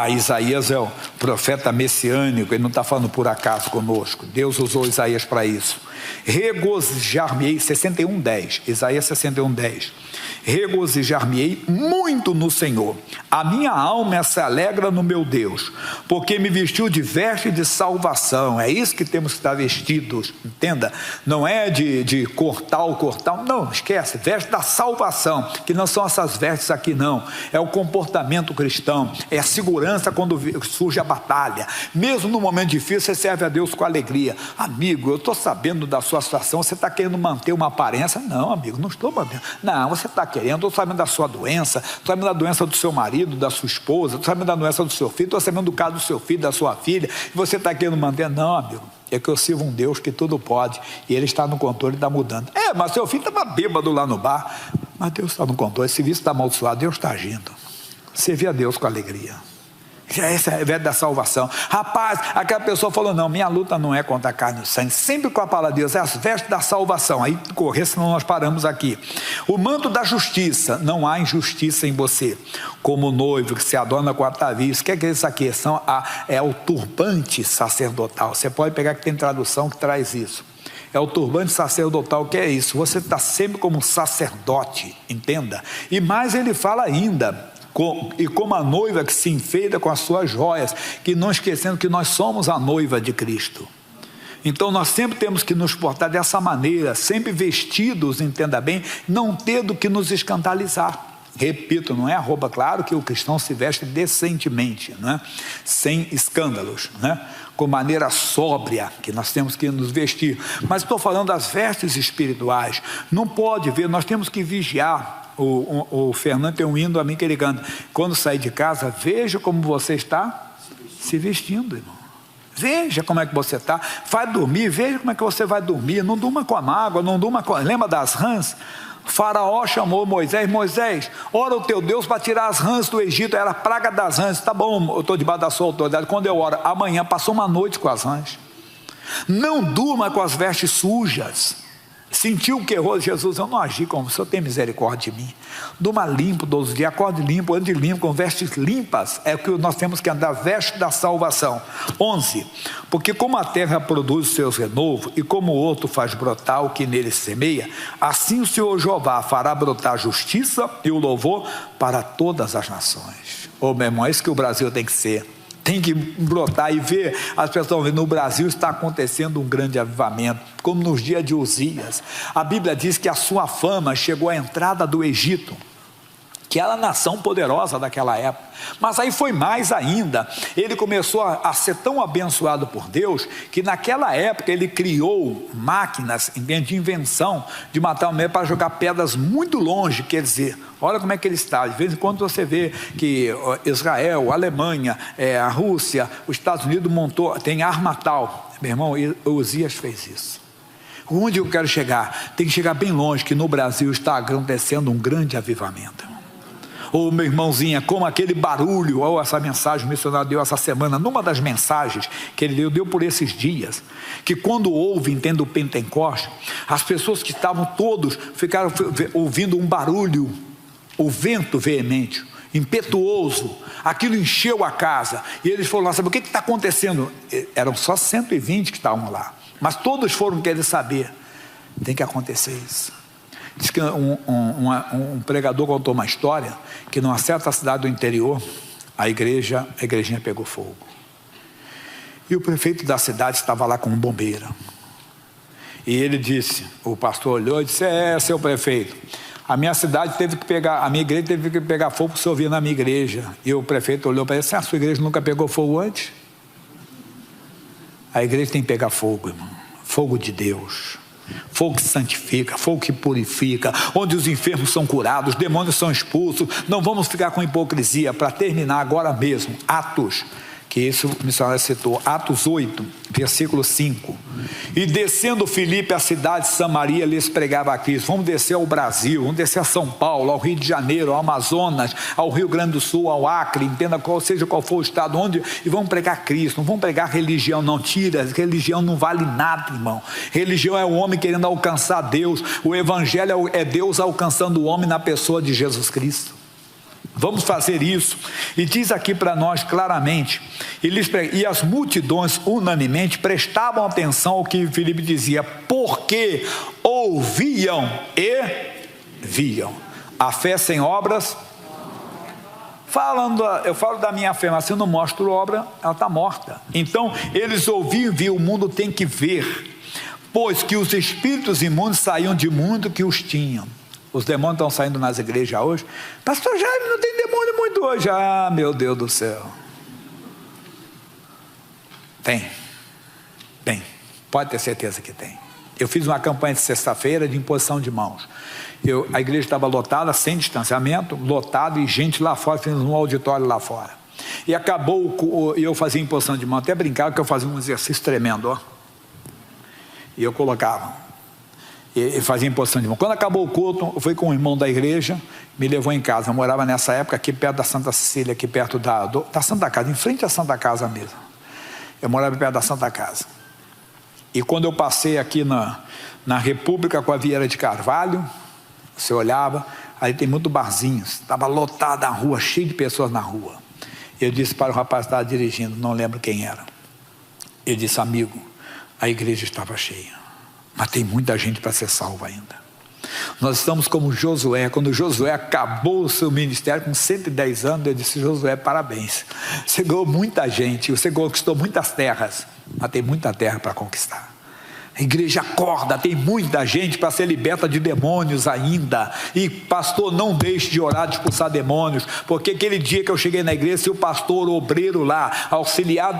[SPEAKER 16] Isaías é o profeta messiânico, ele não está falando por acaso conosco. Deus usou Isaías para isso. regozijar-me-ei, 61:10, Isaías 61:10, regozijar-me-ei muito no Senhor, a minha alma se alegra no meu Deus, porque me vestiu de veste de salvação. É isso que temos que estar vestidos, entenda, não é de cortar, não, esquece, veste da salvação, que não são essas vestes aqui não, é o comportamento cristão, é a segurança quando surge a batalha, mesmo no momento difícil você serve a Deus com alegria. Amigo, eu estou sabendo da sua situação, você está querendo manter uma aparência? Não, amigo, não estou mantendo, não, você está querendo, estou sabendo da sua doença, estou sabendo da doença do seu marido, da sua esposa, estou sabendo da doença do seu filho, estou sabendo do caso do seu filho, da sua filha, e você está querendo manter? Não, amigo, é que eu sirvo um Deus que tudo pode, e Ele está no controle da mudança. Mas seu filho estava bêbado lá no bar, mas Deus está no controle, esse vício está amaldiçoado, Deus está agindo. Servir a Deus com alegria. Essa é a veste da salvação. Rapaz, aquela pessoa falou, não, minha luta não é contra a carne e o sangue, sempre com a palavra de Deus, é as vestes da salvação. Aí correr, senão nós paramos aqui. O manto da justiça, não há injustiça em você, como o noivo que se adorna com atavios. O que é isso aqui? É o turbante sacerdotal. Você pode pegar que tem tradução que traz isso. É o turbante sacerdotal, que é isso, você está sempre como um sacerdote, entenda. E mais ele fala ainda, e como a noiva que se enfeita com as suas joias, que não esquecendo que nós somos a noiva de Cristo. Então nós sempre temos que nos portar dessa maneira, sempre vestidos, entenda bem, não tendo que nos escandalizar. Repito, não é arroba, claro que o cristão se veste decentemente, né? Sem escândalos, né? Com maneira sóbria, que nós temos que nos vestir. Mas estou falando das vestes espirituais, não pode ver, nós temos que vigiar. O Fernando tem um hino a mim que ele canta, quando sair de casa, veja como você está se vestindo, irmão. Veja como é que você está, vai dormir, veja como é que você vai dormir, não durma com a mágoa, não durma com... Lembra das rãs? Faraó chamou Moisés, ora o teu Deus para tirar as rãs do Egito, era a praga das rãs. Tá bom, eu estou debaixo da sua autoridade, quando eu oro, amanhã passou uma noite com as rãs. Não durma com as vestes sujas. Sentiu que errou, Jesus, eu não agi como o Senhor tem misericórdia de mim. Durma limpo, 12 dias, acorde limpo, ande limpo, com vestes limpas, é o que nós temos que andar, veste da salvação. 11, porque como a terra produz os seus renovos, e como o outro faz brotar o que nele semeia, assim o Senhor Jeová fará brotar a justiça e o louvor para todas as nações. Ô meu irmão, é isso que o Brasil tem que ser. Tem que brotar e ver, as pessoas vendo, no Brasil está acontecendo um grande avivamento, como nos dias de Uzias. A Bíblia diz que a sua fama chegou à entrada do Egito, que era a nação poderosa daquela época. Mas aí foi mais ainda, ele começou a ser tão abençoado por Deus, que naquela época ele criou máquinas de invenção, de matar o meio para jogar pedras muito longe, quer dizer, olha como é que ele está, de vez em quando você vê que Israel, a Alemanha, a Rússia, os Estados Unidos tem arma tal, meu irmão, Uzias fez isso. Onde eu quero chegar? Tem que chegar bem longe, que no Brasil está acontecendo um grande avivamento. Ô meu irmãozinha, como aquele barulho, ou essa mensagem o missionário deu essa semana, numa das mensagens que ele deu por esses dias, que quando houve, entenda o Pentecoste, as pessoas que estavam todos, ficaram ouvindo um barulho, o vento veemente, impetuoso, aquilo encheu a casa, e eles foram lá saber o que está acontecendo. Eram só 120 que estavam lá, mas todos foram querer saber, tem que acontecer isso. Diz que um pregador contou uma história que numa certa cidade do interior a igrejinha pegou fogo e o prefeito da cidade estava lá com um bombeiro e ele disse, o pastor olhou e disse, seu prefeito, a minha cidade teve que pegar, a minha igreja teve que pegar fogo para o senhor vir na minha igreja. E o prefeito olhou para ele e disse, a sua igreja nunca pegou fogo antes? A igreja tem que pegar fogo, irmão, fogo de Deus, fogo que santifica, fogo que purifica, onde os enfermos são curados, os demônios são expulsos. Não vamos ficar com hipocrisia. Para terminar agora mesmo, Atos, que isso o missionário citou, Atos 8, versículo 5. E descendo Filipe à cidade de Samaria, lhes pregava a Cristo. Vamos descer ao Brasil, vamos descer a São Paulo, ao Rio de Janeiro, ao Amazonas, ao Rio Grande do Sul, ao Acre, entenda seja qual for o estado, onde, e vamos pregar Cristo. Não vamos pregar religião, não, tira, religião não vale nada, irmão. Religião é o homem querendo alcançar Deus, o evangelho é Deus alcançando o homem na pessoa de Jesus Cristo. Vamos fazer isso. E diz aqui para nós claramente, e as multidões unanimemente prestavam atenção ao que Filipe dizia, porque ouviam e viam. A fé sem obras, eu falo da minha fé, mas se eu não mostro obra, ela está morta. Então, eles ouviam e viam, o mundo tem que ver, pois que os espíritos imundos saíam de mundo que os tinham. Os demônios estão saindo nas igrejas hoje. Pastor Jaime, não tem demônio muito hoje. Ah, meu Deus do céu. Tem. Pode ter certeza que tem. Eu fiz uma campanha de sexta-feira de imposição de mãos. A igreja estava lotada, sem distanciamento, lotado, e gente lá fora, fizemos um auditório lá fora. E acabou, eu fazia imposição de mão, até brincava que eu fazia um exercício tremendo, ó. E eu colocava, e fazia imposição de mão. Quando acabou o culto, eu fui com um irmão da igreja, me levou em casa. Eu morava nessa época aqui perto da Santa Cecília, aqui perto da Santa Casa, em frente à Santa Casa mesmo. Eu morava perto da Santa Casa. E quando eu passei aqui na República com a Vieira de Carvalho, você olhava, aí tem muito barzinhos, estava lotada a rua, cheio de pessoas na rua. Eu disse para o rapaz que estava dirigindo, não lembro quem era. Eu disse, amigo, a igreja estava cheia, mas tem muita gente para ser salva ainda. Nós estamos como Josué. Quando Josué acabou o seu ministério com 110 anos, eu disse, Josué, parabéns, você ganhou muita gente, você conquistou muitas terras, mas tem muita terra para conquistar. A igreja acorda, tem muita gente para ser liberta de demônios ainda. E pastor, não deixe de orar, de expulsar demônios, porque aquele dia que eu cheguei na igreja, se o pastor, o obreiro lá, auxiliar,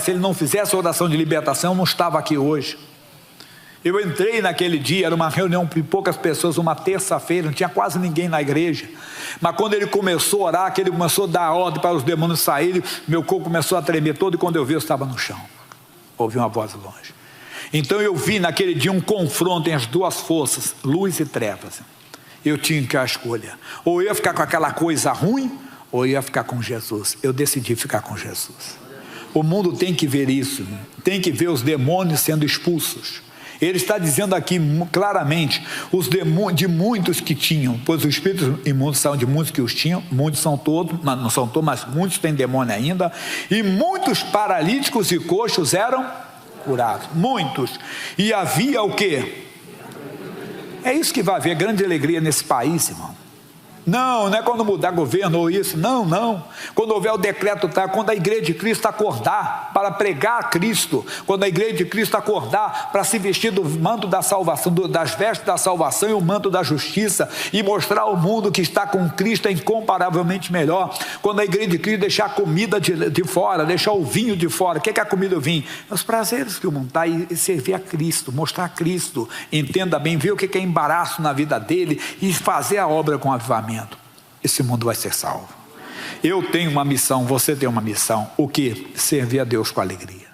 [SPEAKER 16] se ele não fizesse a oração de libertação, eu não estava aqui hoje. Eu entrei naquele dia, era uma reunião de poucas pessoas, uma terça-feira, não tinha quase ninguém na igreja. Mas quando ele começou a orar, que ele começou a dar ordem para os demônios saírem, meu corpo começou a tremer todo, e quando eu vi, eu estava no chão. Ouvi uma voz longe. Então eu vi naquele dia um confronto entre as duas forças, luz e trevas. Eu tinha que a escolha, ou eu ia ficar com aquela coisa ruim, ou eu ia ficar com Jesus. Eu decidi ficar com Jesus. O mundo tem que ver isso, tem que ver os demônios sendo expulsos. Ele está dizendo aqui claramente, os demônios de muitos que tinham, pois os espíritos imundos são de muitos que os tinham, muitos são todos, não são todos, mas muitos têm demônio ainda, e muitos paralíticos e coxos eram curados, muitos. E havia o quê? É isso que vai haver grande alegria nesse país, irmão. Não é quando mudar governo ou isso, não. Quando houver o decreto, quando a igreja de Cristo acordar para pregar a Cristo, quando a igreja de Cristo acordar para se vestir do manto da salvação, das vestes da salvação e o manto da justiça, e mostrar ao mundo que está com Cristo é incomparavelmente melhor. Quando a igreja de Cristo deixar a comida de fora, deixar o vinho de fora. O que é a comida e o vinho? Os prazeres que o mundo está, e servir a Cristo, mostrar a Cristo, entenda bem, ver o que é embaraço na vida dele e fazer a obra com avivamento. Esse mundo vai ser salvo. Eu tenho uma missão, você tem uma missão. O que? Servir a Deus com alegria.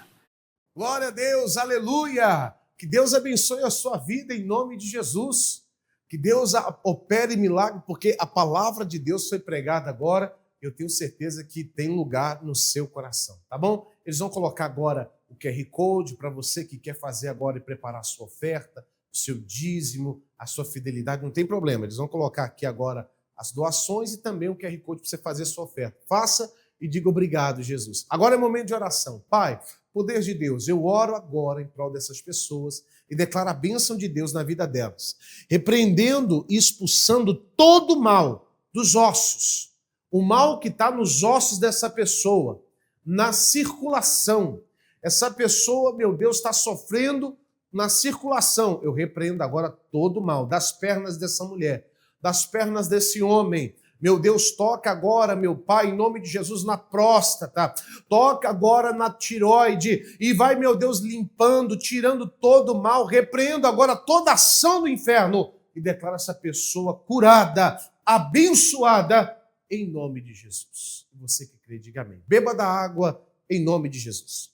[SPEAKER 1] Glória a Deus, aleluia! Que Deus abençoe a sua vida em nome de Jesus. Que Deus opere milagre, porque a palavra de Deus foi pregada agora. Eu tenho certeza que tem lugar no seu coração, tá bom? Eles vão colocar agora o QR Code para você que quer fazer agora e preparar a sua oferta, o seu dízimo, a sua fidelidade, não tem problema. Eles vão colocar aqui agora as doações e também o QR Code para você fazer a sua oferta. Faça e diga obrigado, Jesus. Agora é momento de oração. Pai, poder de Deus, eu oro agora em prol dessas pessoas e declaro a bênção de Deus na vida delas, repreendendo e expulsando todo o mal dos ossos, o mal que está nos ossos dessa pessoa, na circulação. Essa pessoa, meu Deus, está sofrendo na circulação. Eu repreendo agora todo o mal das pernas dessa mulher, das pernas desse homem. Meu Deus, toca agora, meu Pai, em nome de Jesus, na próstata. Toca agora na tireoide. E vai, meu Deus, limpando, tirando todo o mal. Repreendo agora toda ação do inferno. E declaro essa pessoa curada, abençoada, em nome de Jesus. Você que crê, diga amém. Beba da água, em nome de Jesus.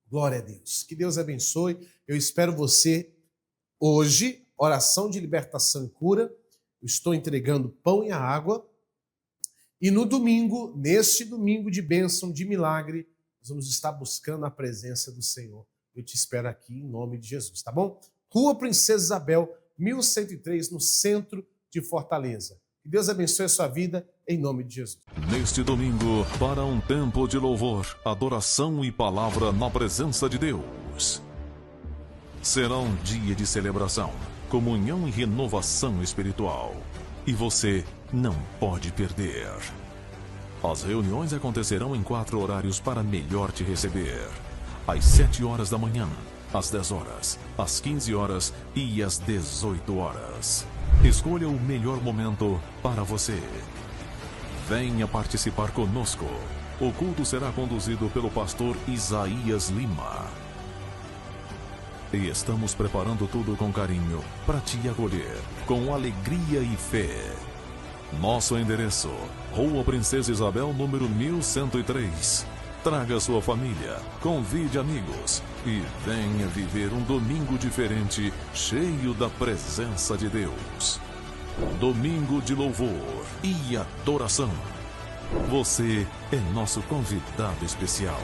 [SPEAKER 1] Glória a Deus. Que Deus abençoe. Eu espero você hoje, oração de libertação e cura. Eu estou entregando pão e a água. E no domingo, neste domingo de bênção, de milagre, nós vamos estar buscando a presença do Senhor. Eu te espero aqui em nome de Jesus, tá bom? Rua Princesa Isabel, 1103, no centro de Fortaleza. Que Deus abençoe a sua vida, em nome de Jesus.
[SPEAKER 4] Neste domingo, para um tempo de louvor, adoração e palavra na presença de Deus. Será um dia de celebração, comunhão e renovação espiritual. E você não pode perder. As reuniões acontecerão em 4 horários para melhor te receber. Às 7 horas da manhã, às 10 horas, às 15 horas e às 18 horas. Escolha o melhor momento para você. Venha participar conosco. O culto será conduzido pelo pastor Isaías Lima. E estamos preparando tudo com carinho para te acolher, com alegria e fé. Nosso endereço: Rua Princesa Isabel, número 1103. Traga sua família, convide amigos e venha viver um domingo diferente, cheio da presença de Deus. Domingo de louvor e adoração. Você é nosso convidado especial.